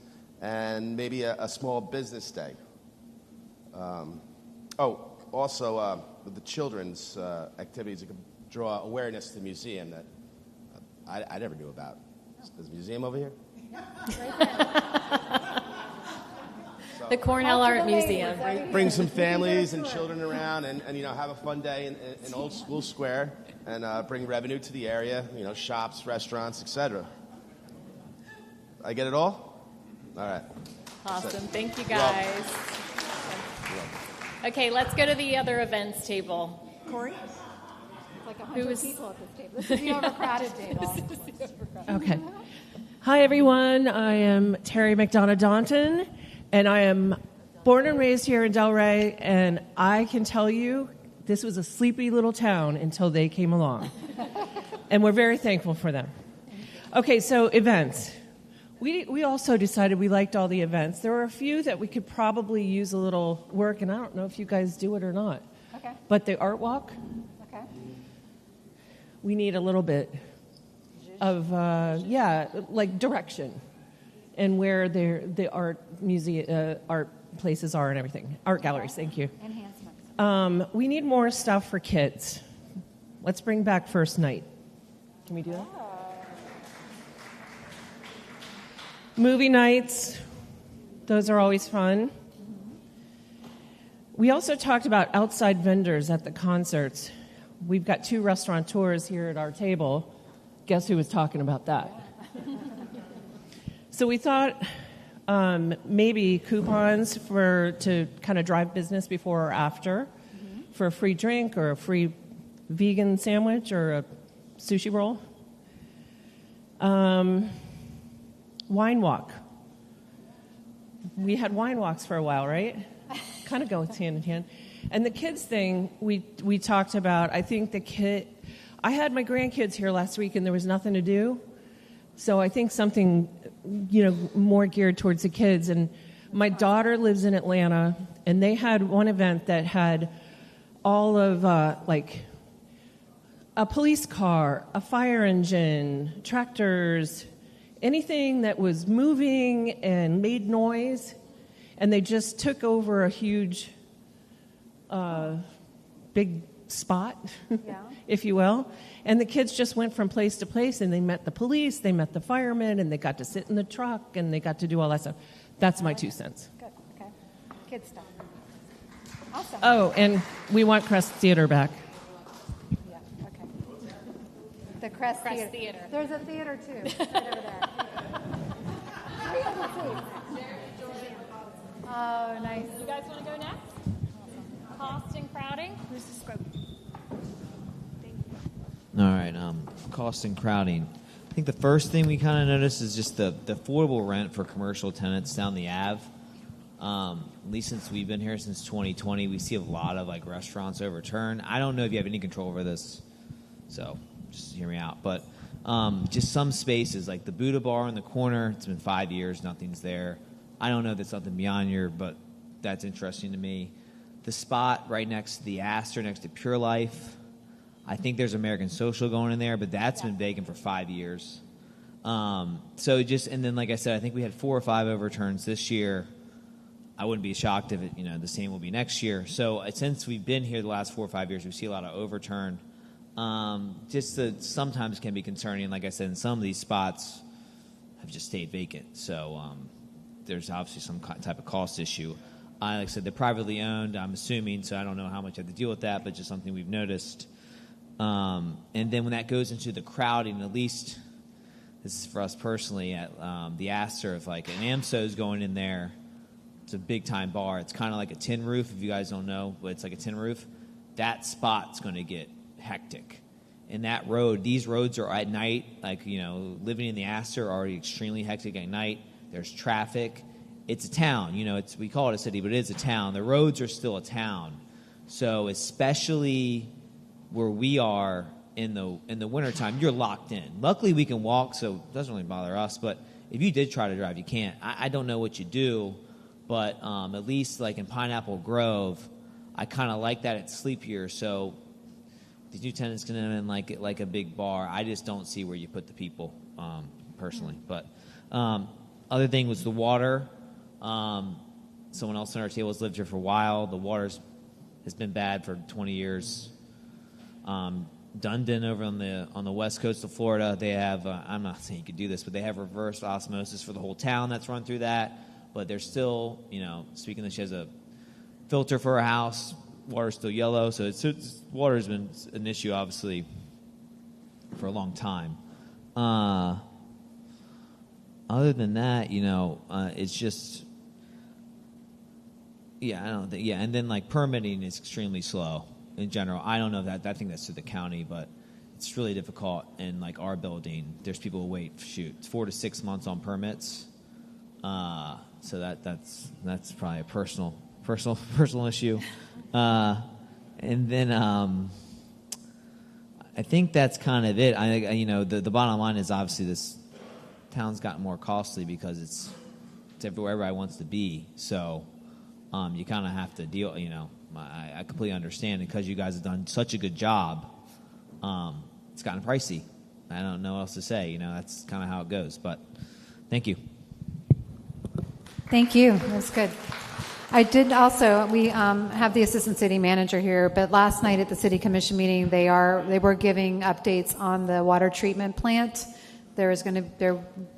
and maybe a small business day. also, with the children's activities, it could draw awareness to the museum that I never knew about. There's a museum over here? The Cornell Art Museum. Bring some families and children around and have a fun day in Old School Square and bring revenue to the area, shops, restaurants, etc. I get it all? All right. Awesome. Thank you, guys. Okay, let's go to the other events table. Corey? It's like 100 people at this table. This is the overcrowded table. Okay. Hi, everyone. I am Terry McDonough-Daunton, and I am born and raised here in Delray, and I can tell you this was a sleepy little town until they came along. And we're very thankful for them. Okay, so events. We also decided we liked all the events. There were a few that we could probably use a little work, and I don't know if you guys do it or not. Okay. But the art walk, Okay. we need a little bit of, like direction and where the art museum, art places are and everything. Art galleries, thank you. Enhancements. We need more stuff for kids. Let's bring back first night. Can we do that? Movie nights, those are always fun. We also talked about outside vendors at the concerts. We've got 2 restaurateurs here at our table. Guess who was talking about that? So we thought maybe coupons to kind of drive business before or after for a free drink or a free vegan sandwich or a sushi roll. Wine walk. We had wine walks for a while, right? Kind of goes hand in hand. And the kids thing, we talked about, I think I had my grandkids here last week and there was nothing to do. So I think something, more geared towards the kids. And my daughter lives in Atlanta, and they had one event that had all of, a police car, a fire engine, tractors, anything that was moving and made noise, and they just took over a huge, big spot, if you will. And the kids just went from place to place, and they met the police, they met the firemen, and they got to sit in the truck, and they got to do all that stuff. That's my 2 cents. Good, okay. Kid stuff. Awesome. Oh, and we want Crest Theater back. Yeah, okay. The Crest Theater. There's a theater, too, right over there. Oh, nice. You guys want to go next? Cost and crowding? Who's the scope? All right, cost and crowding. I think the first thing we kind of noticed is just the affordable rent for commercial tenants down the Ave. At least since we've been here since 2020, we see a lot of restaurants overturn. I don't know if you have any control over this, so just hear me out. But just some spaces, like the Buddha Bar in the corner, it's been 5 years, nothing's there. I don't know if there's something beyond here, but that's interesting to me. The spot right next to the Astor, next to Pure Life, I think there's American Social going in there, but that's been vacant for 5 years. And then, like I said, I think we had 4 or 5 overturns this year. I wouldn't be shocked if the same will be next year. So since we've been here the last 4 or 5 years, we see a lot of overturn. Sometimes can be concerning. Like I said, in some of these spots have just stayed vacant. So there's obviously some type of cost issue. Like I said, they're privately owned, I'm assuming, so I don't know how much I have to deal with that, but just something we've noticed. And then when that goes into the crowding, at least this is for us personally at the Astor, if an AMSO's going in there, it's a big-time bar. It's kind of like a tin roof, if you guys don't know, but it's like a tin roof. That spot's going to get hectic. And that road, these roads are at night, living in the Astor are already extremely hectic at night. There's traffic. It's a town, we call it a city, but it is a town. The roads are still a town. So especially where we are in the wintertime, you're locked in. Luckily, we can walk, so it doesn't really bother us. But if you did try to drive, you can't. I don't know what you do, but at least in Pineapple Grove, I kind of like that it's sleepier. So these new tenants can in like a big bar. I just don't see where you put the people, personally. But other thing was the water. Someone else on our table has lived here for a while. The water's has been bad for 20 years. Dundon over on the west coast of Florida, they have, I'm not saying you could do this, but they have reverse osmosis for the whole town that's run through that. But they're still, speaking that she has a filter for her house, water's still yellow. So water's been an issue, obviously, for a long time. Other than that, it's just, I don't think, and then like permitting is extremely slow in general. I don't know if I think that's to the county, but it's really difficult. In like our building, there's people who wait, 4 to 6 months on permits. So that's probably a personal issue. And then I think that's kind of it. The bottom line is obviously this town's gotten more costly because it's everywhere everybody wants to be. So you kind of have to deal. I completely understand because you guys have done such a good job. It's gotten pricey. I don't know what else to say. That's kind of how it goes. But thank you. Thank you. That's good. I did also, we have the assistant city manager here, but last night at the city commission meeting, they were giving updates on the water treatment plant. They're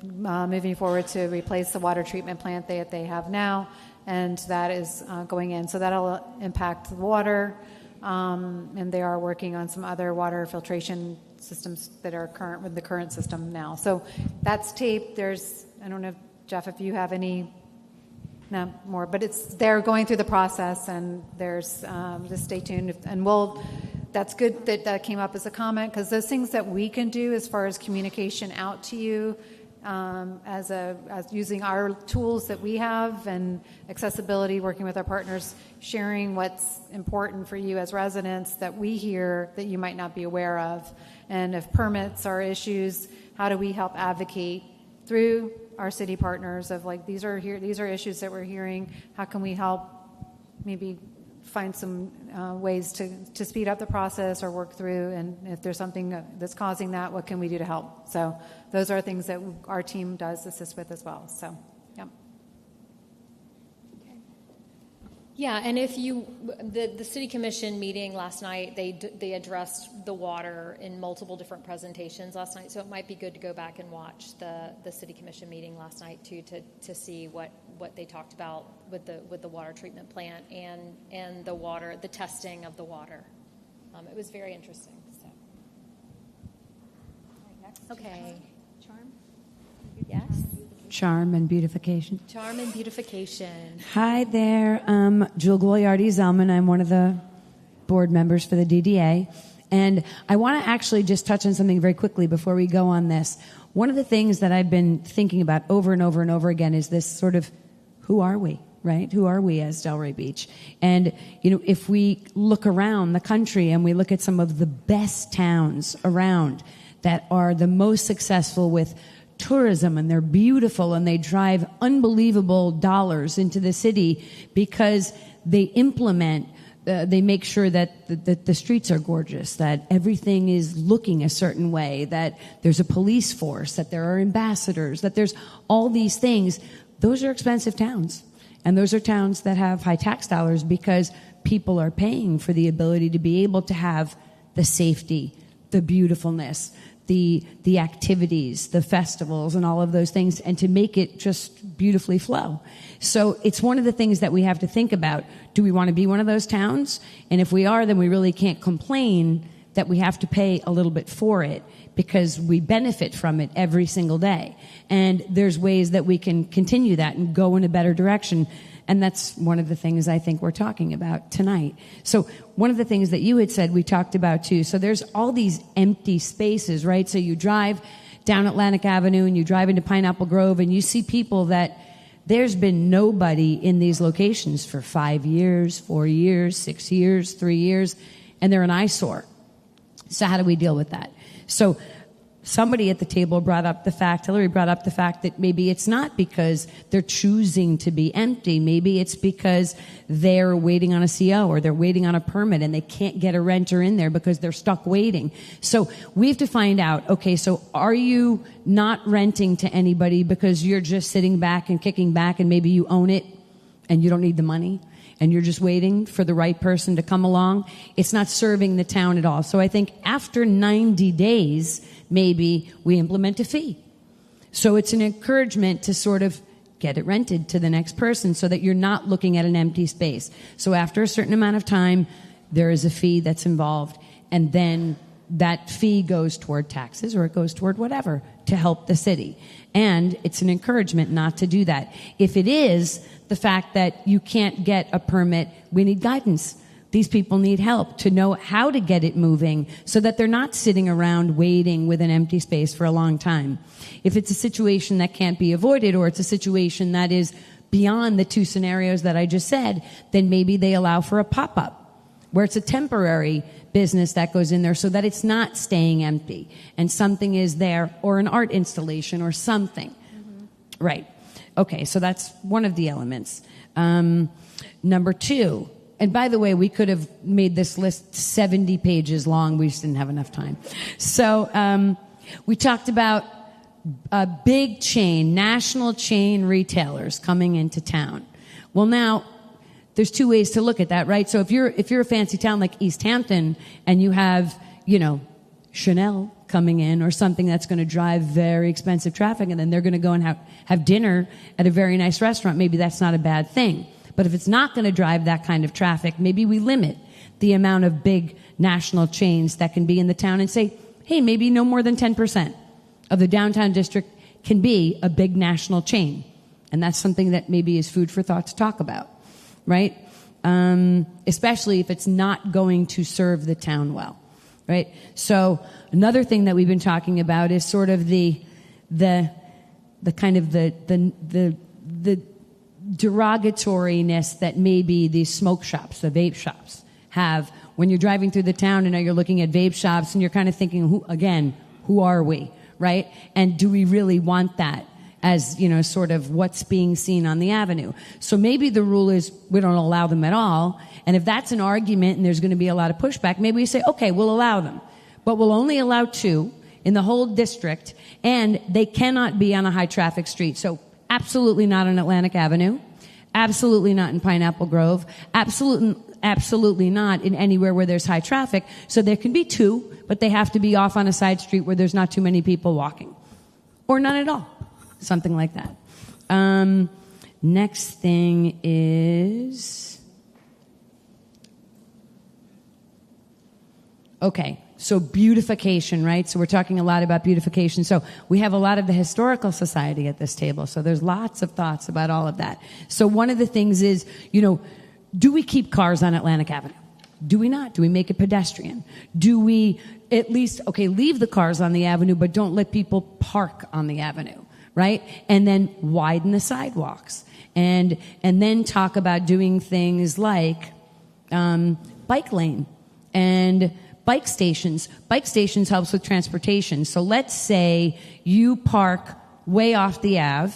moving forward to replace the water treatment plant that they have now, and that is going in. So that'll impact the water, and they are working on some other water filtration systems that are current with the current system now. So that's taped. I don't know, Jeff, if you have any more, but they're going through the process, and there's just stay tuned, and that's good that came up as a comment, because those things that we can do as far as communication out to you, as using our tools that we have and accessibility, working with our partners, sharing what's important for you as residents that we hear that you might not be aware of, and if permits are issues, how do we help advocate through our city partners of like these are issues that we're hearing. How can we help maybe find some ways to speed up the process or work through, and if there's something that's causing that, what can we do to help? So those are things that our team does assist with as well. So, yeah. Yeah, and if the city commission meeting last night, they addressed the water in multiple different presentations last night, so it might be good to go back and watch the city commission meeting last night too, to see what they talked about with the water treatment plant and the testing of the water. It was very interesting. So. Okay. Charm? Yes. Charm and beautification. Charm and beautification. Hi there. Jewel Goliardi-Zellman. I'm one of the board members for the DDA. And I want to actually just touch on something very quickly before we go on this. One of the things that I've been thinking about over and over and over again is this sort of, who are we, right? Who are we as Delray Beach? And, if we look around the country and we look at some of the best towns around that are the most successful with tourism, and they're beautiful, and they drive unbelievable dollars into the city because they implement, they make sure that the streets are gorgeous, that everything is looking a certain way, that there's a police force, that there are ambassadors, that there's all these things. Those are expensive towns. And those are towns that have high tax dollars because people are paying for the ability to be able to have the safety, the beautifulness, the activities, the festivals, and all of those things, and to make it just beautifully flow. So it's one of the things that we have to think about. Do we want to be one of those towns? And if we are, then we really can't complain that we have to pay a little bit for it, because we benefit from it every single day. And there's ways that we can continue that and go in a better direction. And that's one of the things I think we're talking about tonight. So one of the things that you had said we talked about too. So there's all these empty spaces, right? So you drive down Atlantic Avenue and you drive into Pineapple Grove and you see people that there's been nobody in these locations for 5 years, 4 years, 6 years, 3 years, and they're an eyesore. So how do we deal with that? So somebody at the table Hillary brought up the fact that maybe it's not because they're choosing to be empty. Maybe it's because they're waiting on a CO or they're waiting on a permit and they can't get a renter in there because they're stuck waiting. So we have to find out, okay, so are you not renting to anybody because you're just sitting back and kicking back and maybe you own it and you don't need the money? and you're just waiting for the right person to come along, it's not serving the town at all. So I think after 90 days, maybe we implement a fee. So it's an encouragement to sort of get it rented to the next person so that you're not looking at an empty space. So after a certain amount of time, there is a fee that's involved, and then that fee goes toward taxes or it goes toward whatever to help the city. And it's an encouragement not to do that. If it is the fact that you can't get a permit, we need guidance. These people need help to know how to get it moving so that they're not sitting around waiting with an empty space for a long time. If it's a situation that can't be avoided, or it's a situation that is beyond the two scenarios that I just said, then maybe they allow for a pop-up where it's a temporary business that goes in there so that it's not staying empty and something is there, or an art installation or something. Right. Okay, so that's one of the elements. Number two, and by the way, we could have made this list 70 pages long. We just didn't have enough time. So we talked about a big chain, national chain retailers coming into town. Well, now, there's two ways to look at that, right? So if you're a fancy town like East Hampton and you have, Chanel coming in or something that's going to drive very expensive traffic, and then they're going to go and have dinner at a very nice restaurant, maybe that's not a bad thing. But if it's not going to drive that kind of traffic, maybe we limit the amount of big national chains that can be in the town and say, hey, maybe no more than 10% of the downtown district can be a big national chain. And that's something that maybe is food for thought to talk about. Right? Especially if it's not going to serve the town well. Right? So another thing that we've been talking about is sort of the kind of the derogatoriness that maybe these smoke shops, the vape shops, have when you're driving through the town and you're looking at vape shops and you're kind of thinking, who are we? Right? And do we really want that as, sort of what's being seen on the avenue? So maybe the rule is we don't allow them at all. And if that's an argument and there's going to be a lot of pushback, maybe we say, okay, we'll allow them. But we'll only allow 2 in the whole district, and they cannot be on a high traffic street. So absolutely not on Atlantic Avenue. Absolutely not in Pineapple Grove. Absolutely not in anywhere where there's high traffic. So there can be 2, but they have to be off on a side street where there's not too many people walking. Or none at all. Something like that. Next thing is... Okay, so beautification, right? So we're talking a lot about beautification. So we have a lot of the Historical Society at this table. So there's lots of thoughts about all of that. So one of the things is, do we keep cars on Atlantic Avenue? Do we not? Do we make it pedestrian? Do we at least, leave the cars on the avenue, but don't let people park on the avenue? Right? And then widen the sidewalks. And then talk about doing things like bike lane and bike stations. Bike stations helps with transportation. So let's say you park way off the Ave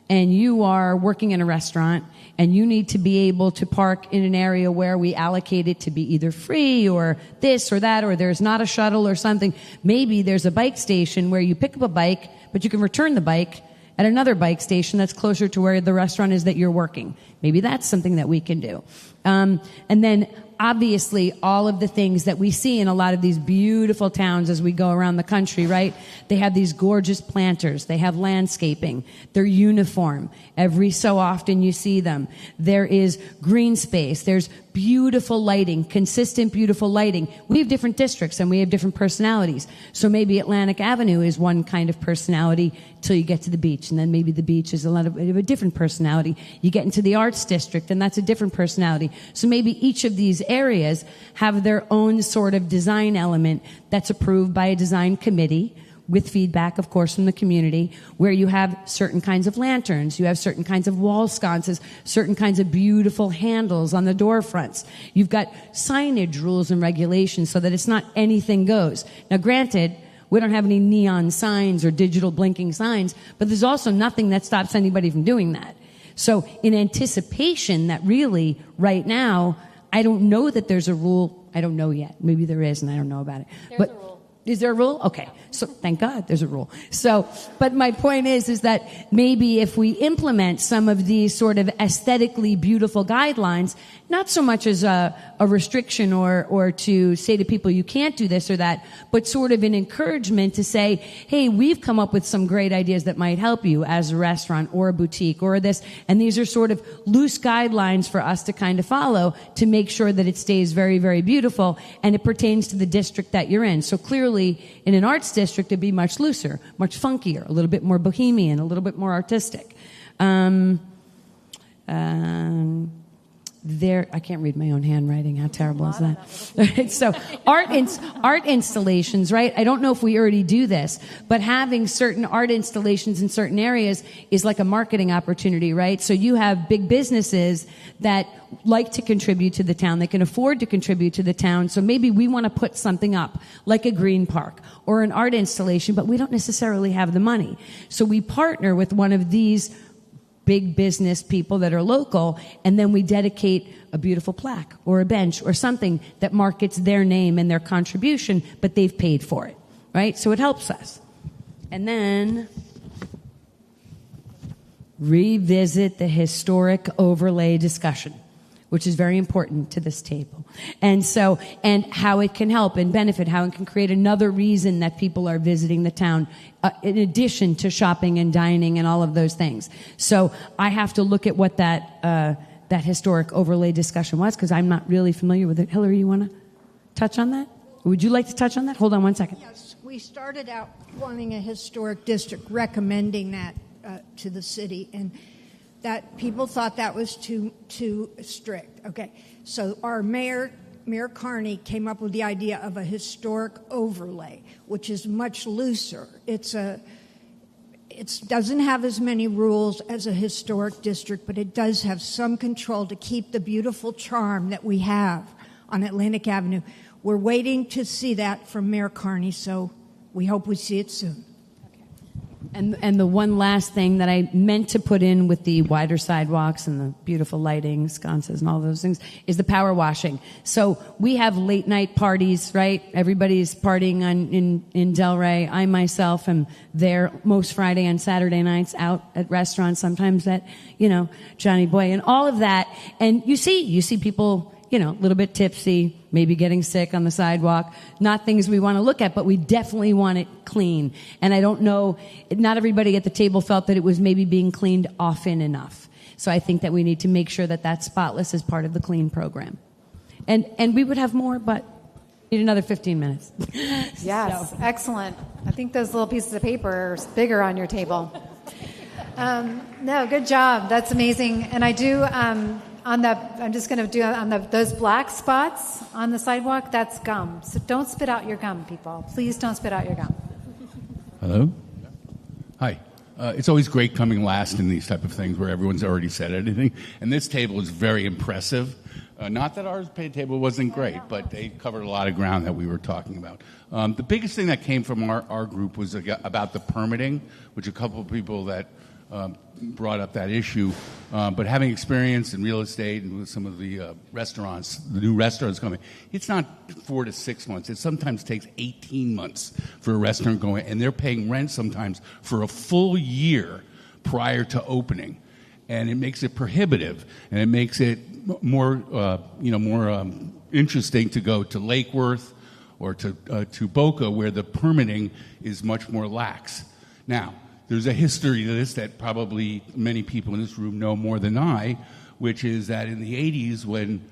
and you are working in a restaurant and you need to be able to park in an area where we allocate it to be either free or this or that, or there's not a shuttle or something. Maybe there's a bike station where you pick up a bike, but you can return the bike at another bike station that's closer to where the restaurant is that you're working. Maybe that's something that we can do. And then obviously all of the things that we see in a lot of these beautiful towns as we go around the country, right? They have these gorgeous planters. They have landscaping. They're uniform. Every so often you see them. There is green space. There's beautiful lighting, consistent beautiful lighting. We have different districts and we have different personalities. So maybe Atlantic Avenue is one kind of personality till you get to the beach, and then maybe the beach is a different personality. You get into the arts district and that's a different personality. So maybe each of these areas have their own sort of design element that's approved by a design committee with feedback, of course, from the community, where you have certain kinds of lanterns, you have certain kinds of wall sconces, certain kinds of beautiful handles on the door fronts. You've got signage rules and regulations so that it's not anything goes. Now, granted, we don't have any neon signs or digital blinking signs, but there's also nothing that stops anybody from doing that. So in anticipation that really, right now, I don't know that there's a rule. I don't know yet. Maybe there is, and I don't know about it. There's a rule. Is there a rule? Okay. So thank God there's a rule. So, but my point is that maybe if we implement some of these sort of aesthetically beautiful guidelines, not so much as a restriction or to say to people you can't do this or that, but sort of an encouragement to say, hey, we've come up with some great ideas that might help you as a restaurant or a boutique or this, and these are sort of loose guidelines for us to kind of follow to make sure that it stays very, very beautiful and it pertains to the district that you're in. So clearly in an arts district it'd be much looser, much funkier, a little bit more bohemian, a little bit more artistic. There, I can't read my own handwriting. How terrible is that? So art installations, right? I don't know if we already do this, but having certain art installations in certain areas is like a marketing opportunity, right? So you have big businesses that like to contribute to the town. They can afford to contribute to the town. So maybe we want to put something up like a green park or an art installation, but we don't necessarily have the money. So we partner with one of these big business people that are local, and then we dedicate a beautiful plaque or a bench or something that markets their name and their contribution, but they've paid for it, right? So it helps us. And then revisit the historic overlay discussion, which is very important to this table. And how it can help and benefit, how it can create another reason that people are visiting the town, in addition to shopping and dining and all of those things. So I have to look at what that historic overlay discussion was, because I'm not really familiar with it. Hillary, you want to touch on that? Would you like to touch on that? Hold on one second. Yes, we started out wanting a historic district, recommending that to the city, and that people thought that was too strict. Okay, so our Mayor Carney came up with the idea of a historic overlay, which is much looser. It doesn't have as many rules as a historic district, but it does have some control to keep the beautiful charm that we have on Atlantic Avenue. We're waiting to see that from Mayor Carney, so we hope we see it soon. And the one last thing that I meant to put in with the wider sidewalks and the beautiful lighting, sconces and all those things is the power washing. So we have late night parties, right? Everybody's partying in Delray. I myself am there most Friday and Saturday nights out at restaurants, sometimes at, Johnny Boy and all of that. And you see people, a little bit tipsy, maybe getting sick on the sidewalk. Not things we want to look at, but we definitely want it clean. And I don't know, not everybody at the table felt that it was maybe being cleaned often enough. So I think that we need to make sure that that's spotless as part of the clean program. And we would have more, but need another 15 minutes. Yes, so. Excellent. I think those little pieces of paper are bigger on your table. No, good job. That's amazing. And I do... I'm just going to do on those black spots on the sidewalk, that's gum. So don't spit out your gum, people. Please don't spit out your gum. Hello? Hi. It's always great coming last in these type of things where everyone's already said anything. And this table is very impressive. Not that our table wasn't great, but they covered a lot of ground that we were talking about. The biggest thing that came from our group was about the permitting, which a couple of people that brought up that issue. But having experience in real estate and with some of the restaurants, the new restaurants coming, it's not 4 to 6 months. It sometimes takes 18 months for a restaurant going, and they're paying rent sometimes for a full year prior to opening. And it makes it prohibitive, and it makes it more interesting to go to Lake Worth or to Boca, where the permitting is much more lax. Now, there's a history to this that probably many people in this room know more than I, which is that in the 80s, when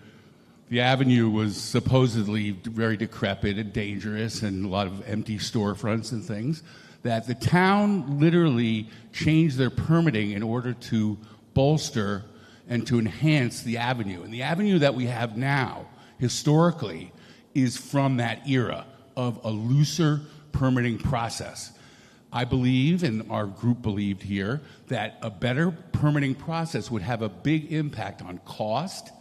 the avenue was supposedly very decrepit and dangerous and a lot of empty storefronts and things, that the town literally changed their permitting in order to bolster and to enhance the avenue. And the avenue that we have now, historically, is from that era of a looser permitting process. I believe, and our group believed here, that a better permitting process would have a big impact on cost,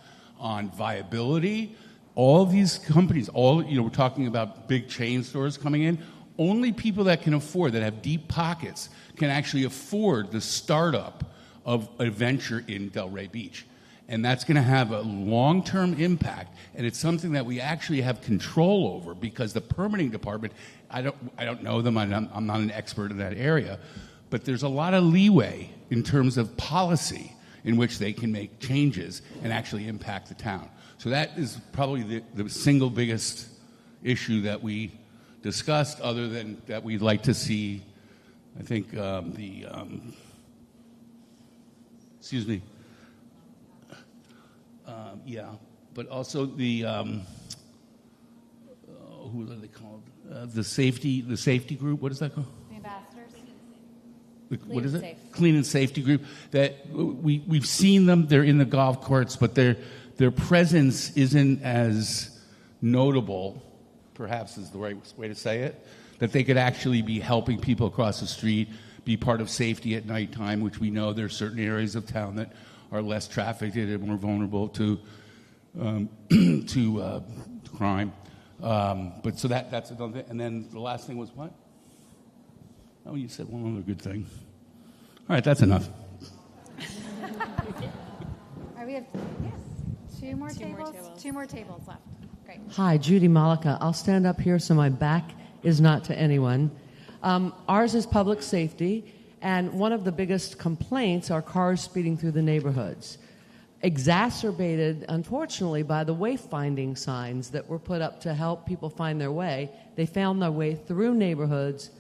on viability. All of these companies, we're talking about big chain stores coming in. Only people that can afford, that have deep pockets, can actually afford the startup of a venture in Delray Beach. And that's going to have a long-term impact, and it's something that we actually have control over because the permitting department, I don't know them, I'm not an expert in that area, but there's a lot of leeway in terms of policy in which they can make changes and actually impact the town. So that is probably the single biggest issue that we discussed, other than that we'd like to see, I think, but also the who are they called? The safety group. What is that called? The ambassadors. What is it? Clean and Safety Group. That we've seen them. They're in the golf courts, but their presence isn't as notable, perhaps is the right way to say it, that they could actually be helping people across the street, be part of safety at nighttime, which we know there's certain areas of town that are less trafficked and more vulnerable to crime. But so that's another thing. And then the last thing was what? Oh, you said one other good thing. All right, that's enough. We have two more tables. Two more tables left. Great. Hi, Judy Malika. I'll stand up here so my back is not to anyone. Ours is public safety, and one of the biggest complaints are cars speeding through the neighborhoods, exacerbated, unfortunately, by the wayfinding signs that were put up to help people find their way. They found their way through neighborhoods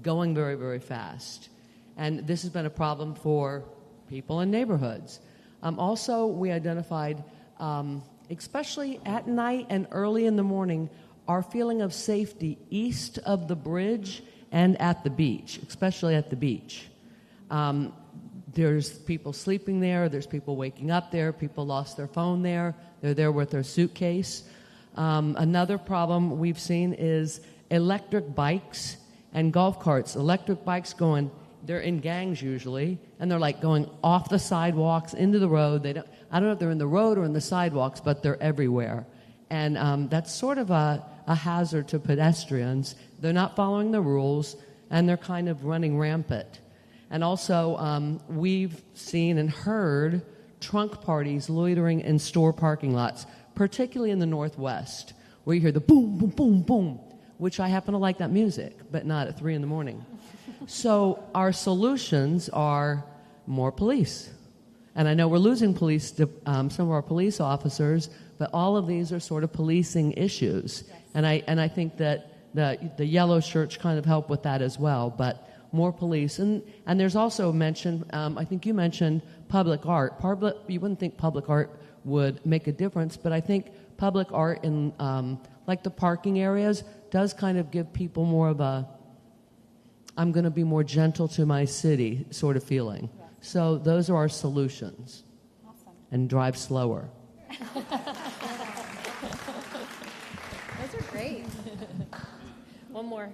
going very, very fast. And this has been a problem for people in neighborhoods. Also, we identified, especially at night and early in the morning, our feeling of safety east of the bridge and at the beach, especially at the beach. There's people sleeping there, there's people waking up there, people lost their phone there, they're there with their suitcase. Another problem we've seen is electric bikes and golf carts. Electric bikes they're in gangs usually, and they're like going off the sidewalks into the road. I don't know if they're in the road or in the sidewalks, but they're everywhere. And that's sort of a hazard to pedestrians. They're not following the rules, and they're kind of running rampant. And also, we've seen and heard trunk parties loitering in store parking lots, particularly in the Northwest, where you hear the boom, boom, boom, boom, which I happen to like that music, but not at 3 in the morning. So our solutions are more police. And I know we're losing some of our police officers, but all of these are sort of policing issues. Yes. And I think that the yellow shirts kind of help with that as well, but more police. And there's also mention, I think you mentioned public art. You wouldn't think public art would make a difference, but I think public art in like the parking areas does kind of give people more of a, I'm going to be more gentle to my city sort of feeling. Yeah. So those are our solutions. Awesome. And drive slower. Those are great. One more.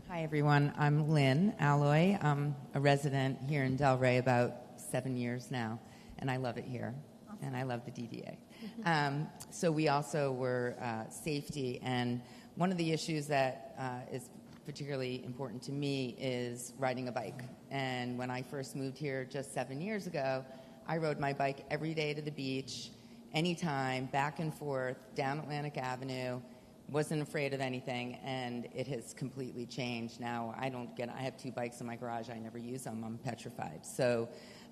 Hi, everyone. I'm Lynn Alloy. I'm a resident here in Delray about 7 years now, and I love it here, and I love the DDA. So we also were safety, and one of the issues that is particularly important to me is riding a bike. And when I first moved here just 7 years ago, I rode my bike every day to the beach, anytime, back and forth, down Atlantic Avenue, wasn't afraid of anything, and it has completely changed. Now I have 2 bikes in my garage, I never use them, I'm petrified. So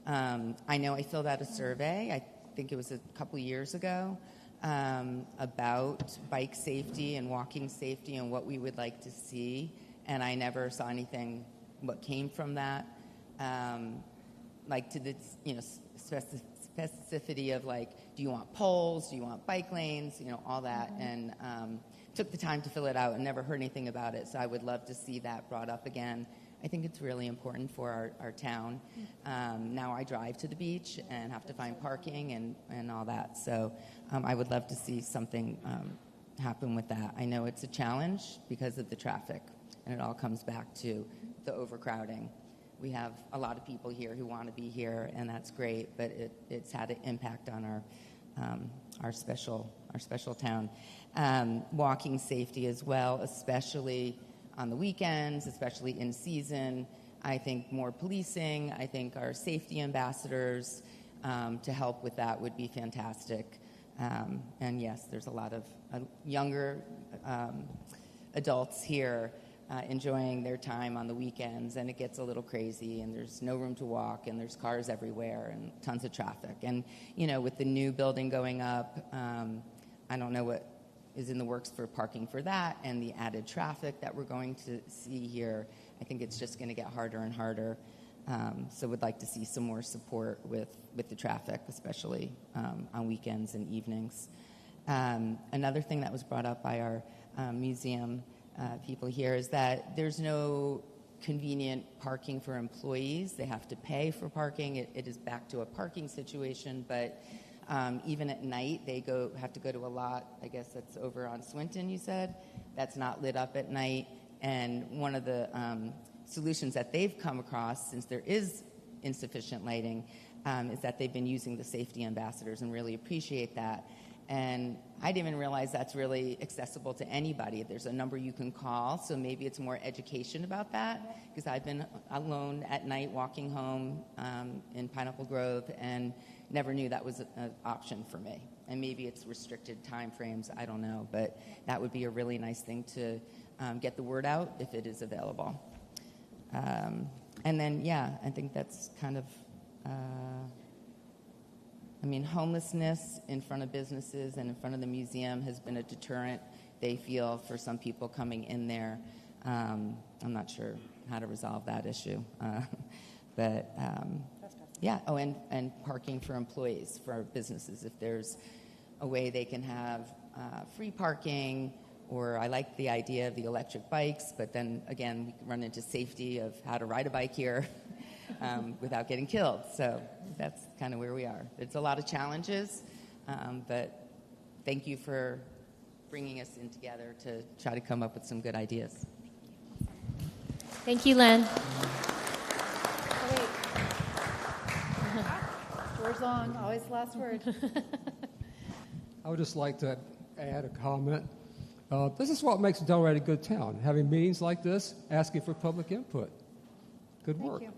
I know I filled out a survey, I think it was a couple years ago, about bike safety and walking safety and what we would like to see, and I never saw anything what came from that, like to the specificity of like, do you want poles, do you want bike lanes, all that, and took the time to fill it out and never heard anything about it, so I would love to see that brought up again. I think it's really important for our town. Now I drive to the beach and have to find parking and all that. So I would love to see something happen with that. I know it's a challenge because of the traffic, and it all comes back to the overcrowding. We have a lot of people here who want to be here, and that's great, but it's had an impact on our special town. Walking safety as well, especially on the weekends, especially in season. I think more policing, I think our safety ambassadors to help with that would be fantastic. And yes, there's a lot of younger adults here enjoying their time on the weekends, and it gets a little crazy, and there's no room to walk, and there's cars everywhere, and tons of traffic. And, with the new building going up, I don't know what is in the works for parking for that, and the added traffic that we're going to see here. I think it's just going to get harder and harder. So would like to see some more support with the traffic, especially on weekends and evenings. Another thing that was brought up by our museum people here is that there's no convenient parking for employees. They have to pay for parking. It is back to a parking situation, but even at night, they have to go to a lot, I guess that's over on Swinton, you said, that's not lit up at night. And one of the solutions that they've come across, since there is insufficient lighting, is that they've been using the safety ambassadors and really appreciate that. And I didn't even realize that's really accessible to anybody. There's a number you can call, so maybe it's more education about that, because I've been alone at night walking home in Pineapple Grove and never knew that was an option for me. And maybe it's restricted time frames, I don't know, but that would be a really nice thing to get the word out if it is available. And then, I think that's kind of... homelessness in front of businesses and in front of the museum has been a deterrent, they feel, for some people coming in there. I'm not sure how to resolve that issue. And parking for employees, for businesses. If there's a way they can have free parking, or I like the idea of the electric bikes, but then, again, we can run into safety of how to ride a bike here. Without getting killed. So that's kind of where we are. It's a lot of challenges, but thank you for bringing us in together to try to come up with some good ideas. Thank you, Lynn. Door's long, always the last word. I would just like to add a comment. This is what makes Delray a good town, having meetings like this, asking for public input. Good work. Thank you.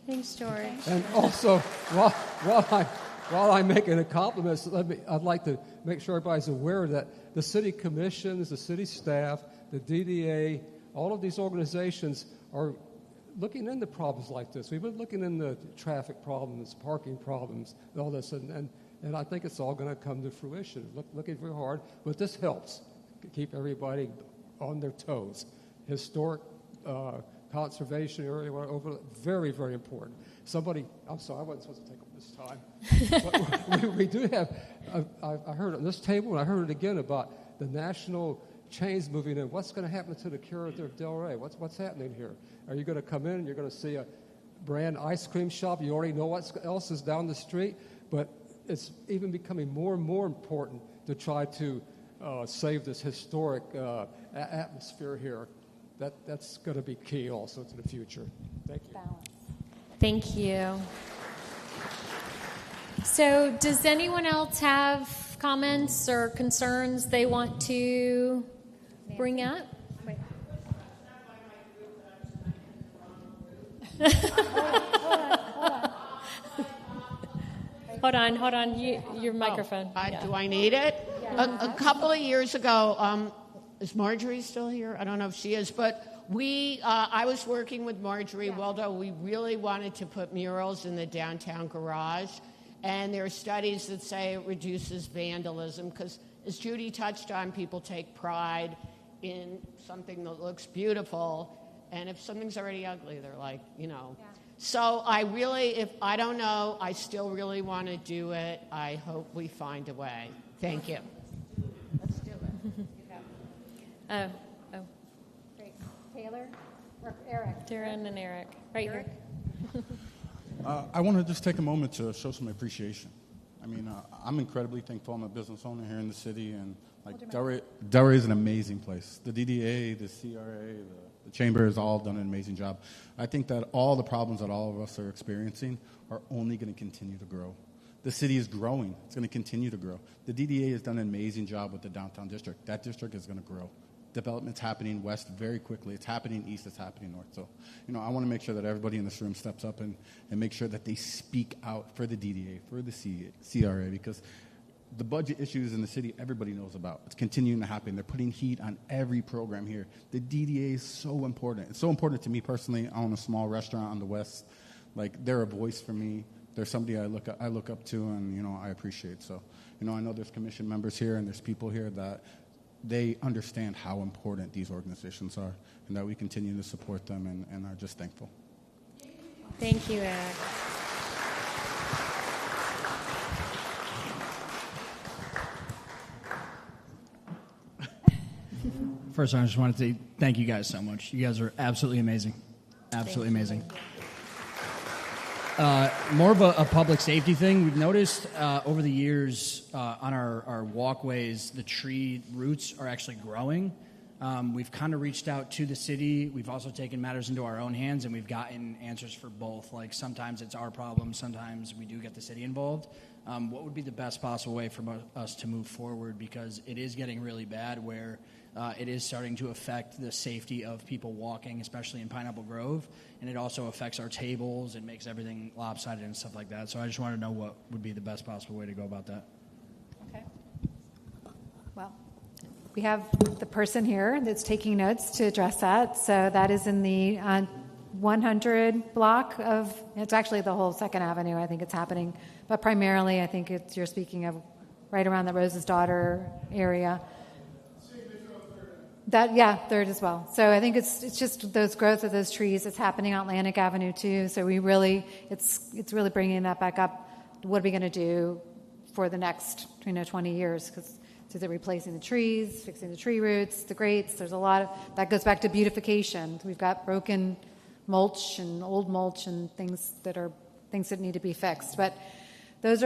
Thanks, George. And also, while I'm making a compliment, I'd like to make sure everybody's aware that the city commissions, the city staff, the DDA, all of these organizations are looking into problems like this. We've been looking into traffic problems, parking problems, and all this, and I think it's all going to come to fruition. Looking very hard, but this helps keep everybody on their toes. Historic conservation area, very, very important. I'm sorry, I wasn't supposed to take up this time. But we do have, I heard it on this table, and I heard it again about the national chains moving in. What's going to happen to the character of Delray? What's happening here? Are you going to come in and you're going to see a brand ice cream shop? You already know what else is down the street, but it's even becoming more and more important to try to save this historic atmosphere here. That's going to be key also to the future. Thank you. Thank you. So does anyone else have comments or concerns they want to bring up? Hold on. Your microphone. Do I need it? A couple of years ago, is Marjorie still here? I don't know if she is, but I was working with Marjorie Waldo. We really wanted to put murals in the downtown garage, and there are studies that say it reduces vandalism because, as Judy touched on, people take pride in something that looks beautiful, and if something's already ugly, they're like, So I don't know, I still really want to do it. I hope we find a way. Thank you. Let's do it. Oh. Great. Taylor or Eric? Darren and Eric. Right Eric? here. I want to just take a moment to show some appreciation. I mean, I'm incredibly thankful. I'm a business owner here in the city, and Delray is an amazing place. The DDA, the CRA, the Chamber has all done an amazing job. I think that all the problems that all of us are experiencing are only going to continue to grow. The city is growing. It's going to continue to grow. The DDA has done an amazing job with the downtown district. That district is going to grow. development's happening west very quickly. It's happening east. It's happening north. So, I want to make sure that everybody in this room steps up and make sure that they speak out for the DDA, for the CRA, because the budget issues in the city, everybody knows about. It's continuing to happen. They're putting heat on every program here. The DDA is so important. It's so important to me personally. I own a small restaurant on the west. Like, they're a voice for me. They're somebody I look up to, and I appreciate. So, I know there's commission members here and there's people here that they understand how important these organizations are, and that we continue to support them, and are just thankful. Thank you, Ed. First, I just wanted to say thank you guys so much. You guys are absolutely amazing. Absolutely amazing. More of a public safety thing. We've noticed over the years on our walkways, the tree roots are actually growing. We've kind of reached out to the city. We've also taken matters into our own hands, and we've gotten answers for both. Like, sometimes it's our problem. Sometimes we do get the city involved. What would be the best possible way for us to move forward? Because it is getting really bad where it is starting to affect the safety of people walking, especially in Pineapple Grove, and it also affects our tables and makes everything lopsided and stuff like that. So I just want to know what would be the best possible way to go about that. Okay. Well, we have the person here that's taking notes to address that. So that is in the 100 block of, it's actually the whole 2nd Avenue, I think it's happening. But primarily, I think you're speaking of right around the Rose's Daughter area. Third as well. So I think it's just those growth of those trees. It's happening on Atlantic Avenue too. So it's really bringing that back up. What are we going to do for the next 20 years? Because is it replacing the trees, fixing the tree roots, the grates? There's a lot of that goes back to beautification. We've got broken mulch and old mulch and things that need to be fixed. But those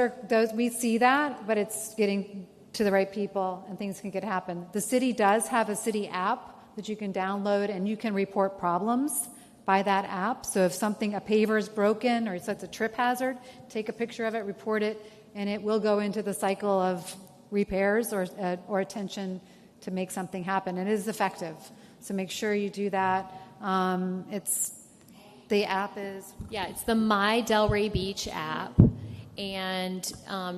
we see that, but it's getting to the right people, and things can happen. The city does have a city app that you can download, and you can report problems by that app. So if a paver is broken or it's a trip hazard, take a picture of it, report it, and it will go into the cycle of repairs or attention to make something happen. It is effective, so make sure you do that. The app is... Yeah, it's the My Delray Beach app. And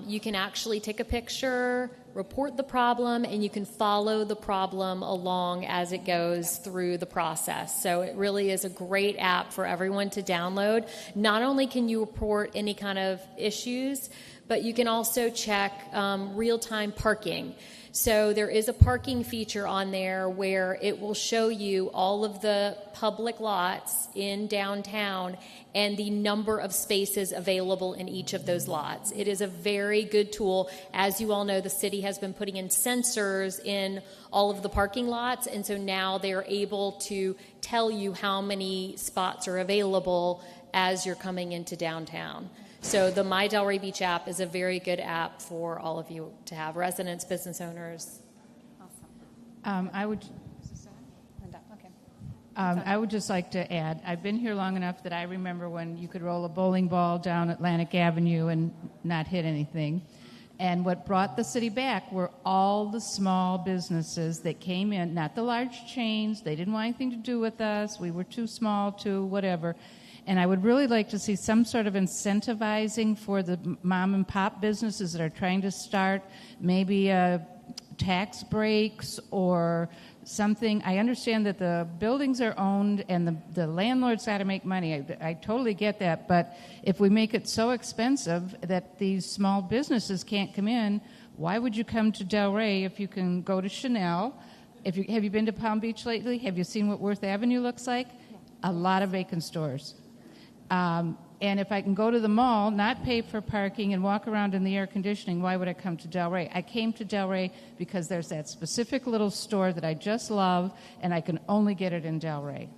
you can actually take a picture, report the problem, and you can follow the problem along as it goes through the process. So it really is a great app for everyone to download. Not only can you report any kind of issues, but you can also check real-time parking. So there is a parking feature on there where it will show you all of the public lots in downtown and the number of spaces available in each of those lots. It is a very good tool. As you all know, the city has been putting in sensors in all of the parking lots, and so now they're able to tell you how many spots are available as you're coming into downtown. So the My Delray Beach app is a very good app for all of you to have, residents, business owners. Awesome. I would just like to add, I've been here long enough that I remember when you could roll a bowling ball down Atlantic Avenue and not hit anything. And what brought the city back were all the small businesses that came in, not the large chains. They didn't want anything to do with us. We were too small to whatever. And I would really like to see some sort of incentivizing for the mom and pop businesses that are trying to start, maybe tax breaks or something. I understand that the buildings are owned and the landlord's got to make money. I totally get that. But if we make it so expensive that these small businesses can't come in, why would you come to Delray if you can go to Chanel? Have you been to Palm Beach lately? Have you seen what Worth Avenue looks like? A lot of vacant stores. And if I can go to the mall, not pay for parking, and walk around in the air conditioning, why would I come to Delray? I came to Delray because there's that specific little store that I just love, and I can only get it in Delray.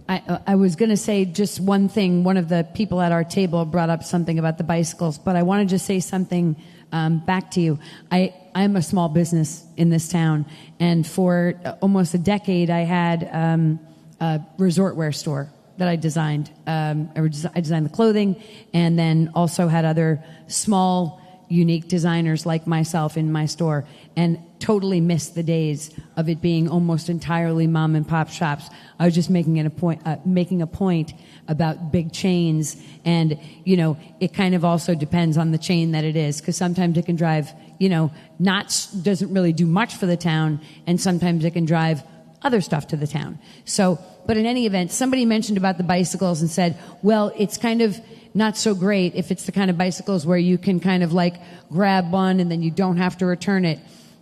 I was going to say just one thing. One of the people at our table brought up something about the bicycles, but I want to just say something back to you. I'm a small business in this town, and for almost a decade I had a resort wear store that I designed. I designed the clothing, and then also had other small, unique designers like myself in my store, and totally missed the days of it being almost entirely mom and pop shops. I was just making a point about big chains, and it kind of also depends on the chain that it is, because sometimes it can drive, doesn't really do much for the town, and sometimes it can drive other stuff to the town. So, but in any event, somebody mentioned about the bicycles and said, well, it's kind of not so great if it's the kind of bicycles where you can kind of like grab one and then you don't have to return it.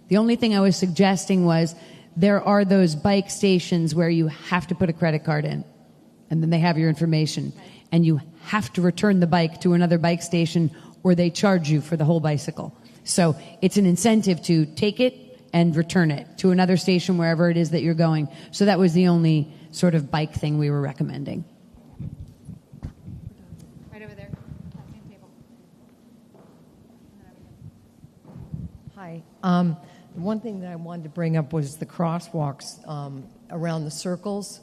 The only thing I was suggesting was there are those bike stations where you have to put a credit card in, and then they have your information, and you have to return the bike to another bike station or they charge you for the whole bicycle. So it's an incentive to take it and return it to another station wherever it is that you're going. So that was the only sort of bike thing we were recommending. Right over there. Table. Hi. One thing that I wanted to bring up was the crosswalks around the circles.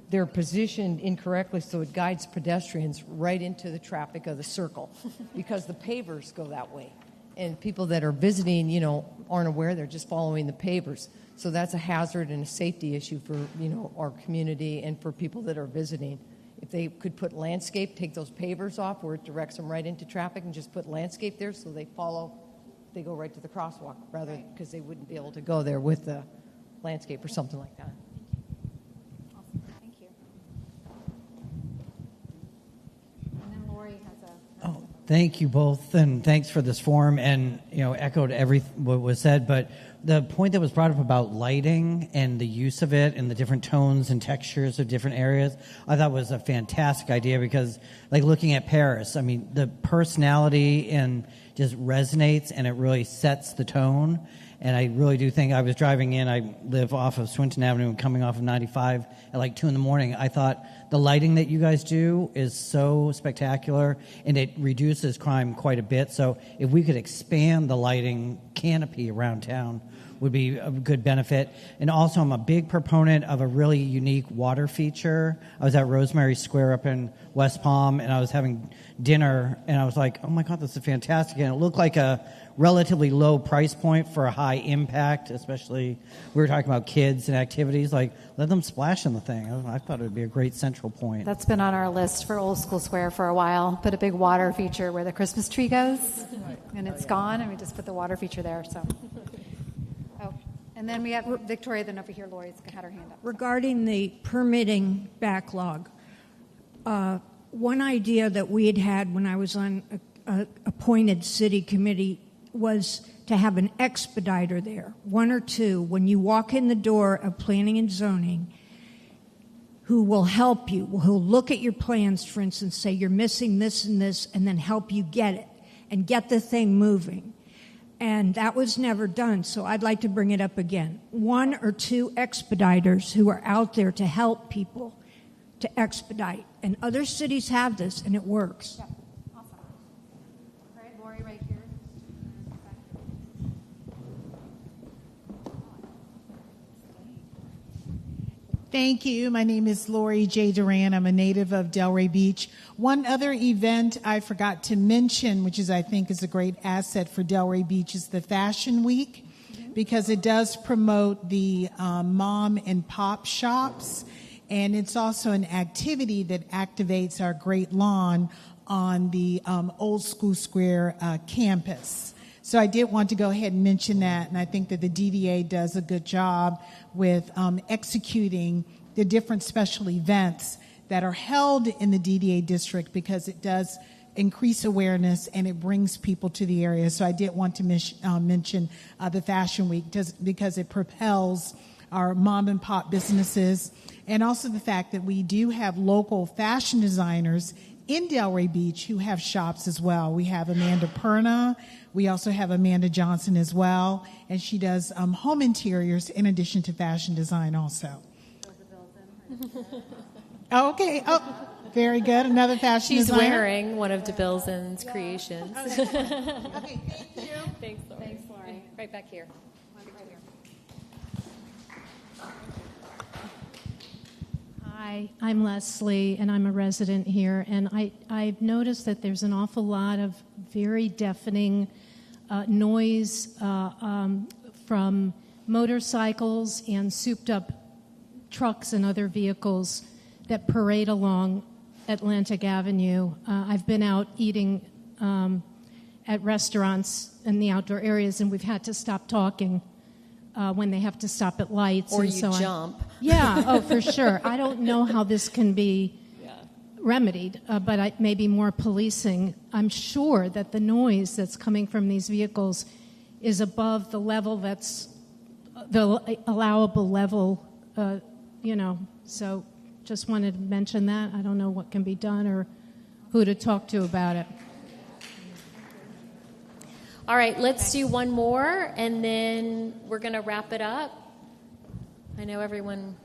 They're positioned incorrectly, so it guides pedestrians right into the traffic of the circle because the pavers go that way. And people that are visiting, aren't aware. They're just following the pavers. So that's a hazard and a safety issue for, our community and for people that are visiting. If they could put landscape, take those pavers off where it directs them right into traffic and just put landscape there so they go right to the crosswalk rather because they wouldn't be able to go there with the landscape or something like that. Awesome. Thank you. And then Lori has a... Oh, thank you both, and thanks for this forum, and echoed what was said. But the point that was brought up about lighting and the use of it and the different tones and textures of different areas, I thought was a fantastic idea because, like looking at Paris, I mean, the personality and just resonates, and it really sets the tone. And I really do think I was driving in. I live off of Swinton Avenue and coming off of 95 at like 2 a.m. I thought the lighting that you guys do is so spectacular, and it reduces crime quite a bit. So if we could expand the lighting canopy around town, would be a good benefit. And also, I'm a big proponent of a really unique water feature. I was at Rosemary Square up in West Palm, and I was having dinner, and I was like, oh my God, this is fantastic. And it looked like a relatively low price point for a high impact, especially we were talking about kids and activities. Like, let them splash in the thing. I thought it would be a great central point. That's been on our list for Old School Square for a while. Put a big water feature where the Christmas tree goes, and it's gone, and we just put the water feature there. So, and then we have Victoria. Then over here, Lori's had her hand up. Regarding the permitting backlog, one idea that we had when I was on a appointed city committee was to have an expediter there, one or two, when you walk in the door of planning and zoning, who will help you, who'll look at your plans, for instance, say you're missing this and this, and then help you get it and get the thing moving. And that was never done, so I'd like to bring it up again. 1 or 2 expediters who are out there to help people to expedite. And other cities have this, and it works. Yeah. Awesome. All right, Lori, right here. Thank you. My name is Lori J. Duran. I'm a native of Delray Beach. One other event I forgot to mention, which I think is a great asset for Delray Beach, is the Fashion Week, because it does promote the mom and pop shops, and it's also an activity that activates our great lawn on the Old School Square campus. So I did want to go ahead and mention that, and I think that the DDA does a good job with executing the different special events that are held in the DDA district, because it does increase awareness and it brings people to the area. So I did want to mention the Fashion Week because it propels our mom and pop businesses, and also the fact that we do have local fashion designers in Delray Beach who have shops as well. We have Amanda Perna. We also have Amanda Johnson as well, and she does home interiors in addition to fashion design also. Okay. Oh, very good. Another fashion She's designer. wearing one of DeBilson's creations. Okay, thank you. Thanks, Lori. Thanks, Lori. Right back here. Hi, I'm Leslie, and I'm a resident here. And I've noticed that there's an awful lot of very deafening noise from motorcycles and souped-up trucks and other vehicles that parade along Atlantic Avenue. I've been out eating at restaurants in the outdoor areas, and we've had to stop talking when they have to stop at lights. Or and you so on. jump. Yeah, oh, for sure. I don't know how this can be remedied, but maybe more policing. I'm sure that the noise that's coming from these vehicles is above the level that's the allowable level, So just wanted to mention that. I don't know what can be done or who to talk to about it. All right, let's do one more, and then we're going to wrap it up. I know everyone...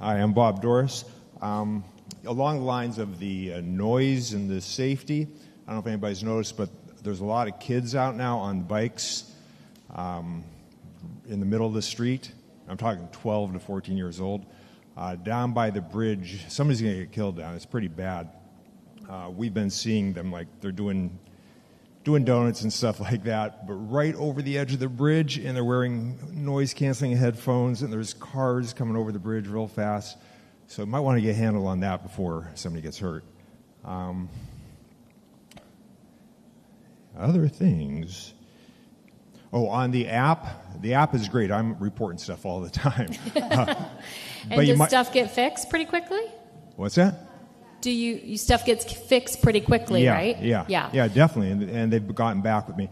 Hi, I'm Bob Doris. Along the lines of the noise and the safety, I don't know if anybody's noticed, but there's a lot of kids out now on bikes in the middle of the street. I'm talking 12 to 14 years old. Down by the bridge, somebody's going to get killed down. It's pretty bad. We've been seeing them like they're doing donuts and stuff like that, but right over the edge of the bridge, and they're wearing noise-canceling headphones, and there's cars coming over the bridge real fast. So you might want to get a handle on that before somebody gets hurt. Other things. Oh, on the app is great. I'm reporting stuff all the time. And does stuff get fixed pretty quickly? What's that? Do you stuff gets fixed pretty quickly, right? Yeah, definitely, and they've gotten back with me.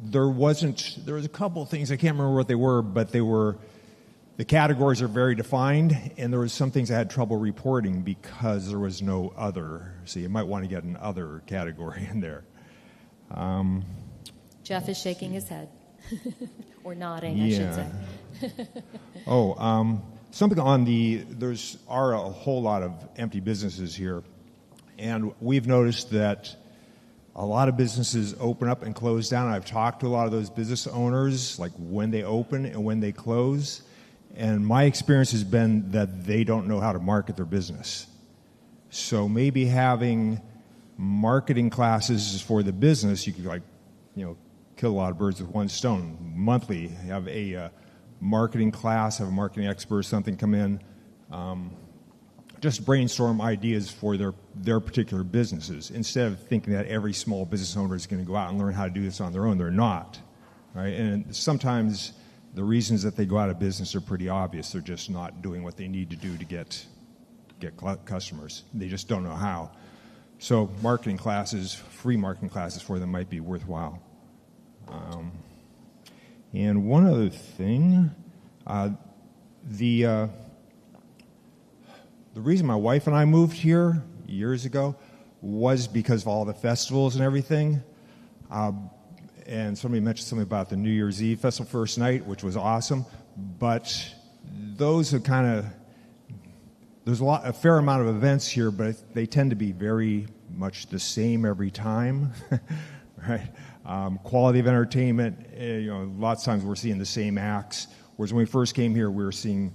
There was a couple of things, I can't remember what they were, but the categories are very defined, and there was some things I had trouble reporting because there was no other. So you might want to get an other category in there. Jeff is shaking his head. Or nodding, I should say. Something on there's a whole lot of empty businesses here, and we've noticed that a lot of businesses open up and close down. I've talked to a lot of those business owners, like when they open and when they close, and my experience has been that they don't know how to market their business. So maybe having marketing classes for the business, you could kill a lot of birds with one stone. Monthly, have a marketing class, have a marketing expert or something come in, just brainstorm ideas for their particular businesses instead of thinking that every small business owner is going to go out and learn how to do this on their own. They're not, right? And sometimes the reasons that they go out of business are pretty obvious. They're just not doing what they need to do to get customers. They just don't know how. So marketing classes, free marketing classes for them might be worthwhile. And one other thing, the reason my wife and I moved here years ago was because of all the festivals and everything. And somebody mentioned something about the New Year's Eve festival first night, which was awesome. But those are there's a fair amount of events here, but they tend to be very much the same every time, right? Quality of entertainment, lots of times we're seeing the same acts. Whereas when we first came here, we were seeing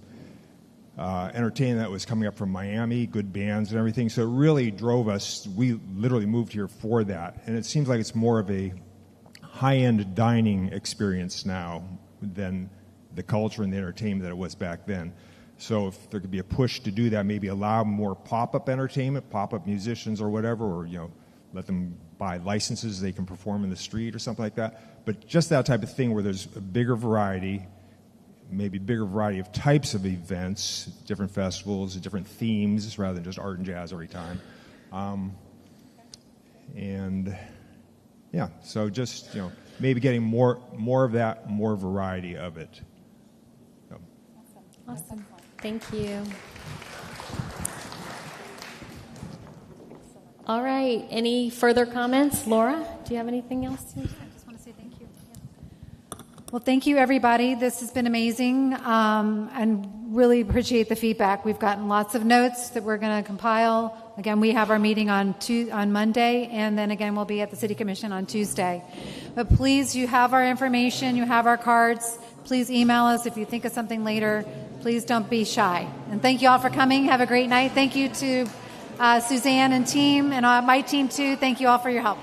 entertainment that was coming up from Miami, good bands and everything. So it really drove us. We literally moved here for that. And it seems like it's more of a high-end dining experience now than the culture and the entertainment that it was back then. So if there could be a push to do that, maybe allow more pop-up entertainment, pop-up musicians or whatever, or let them buy licenses they can perform in the street or something like that. But just that type of thing where there's a bigger variety, maybe a bigger variety of types of events, different festivals, different themes, rather than just art and jazz every time. So just maybe getting more of that, more variety of it. Awesome. Thank you. All right. Any further comments? Laura, do you have anything else? I just want to say thank you. Yeah. Well, thank you, everybody. This has been amazing, and really appreciate the feedback. We've gotten lots of notes that we're going to compile. Again, we have our meeting on Monday, and then again, we'll be at the City Commission on Tuesday. But please, you have our information, you have our cards. Please email us if you think of something later. Please don't be shy. And thank you all for coming. Have a great night. Thank you to Suzanne and team, and my team too. Thank you all for your help.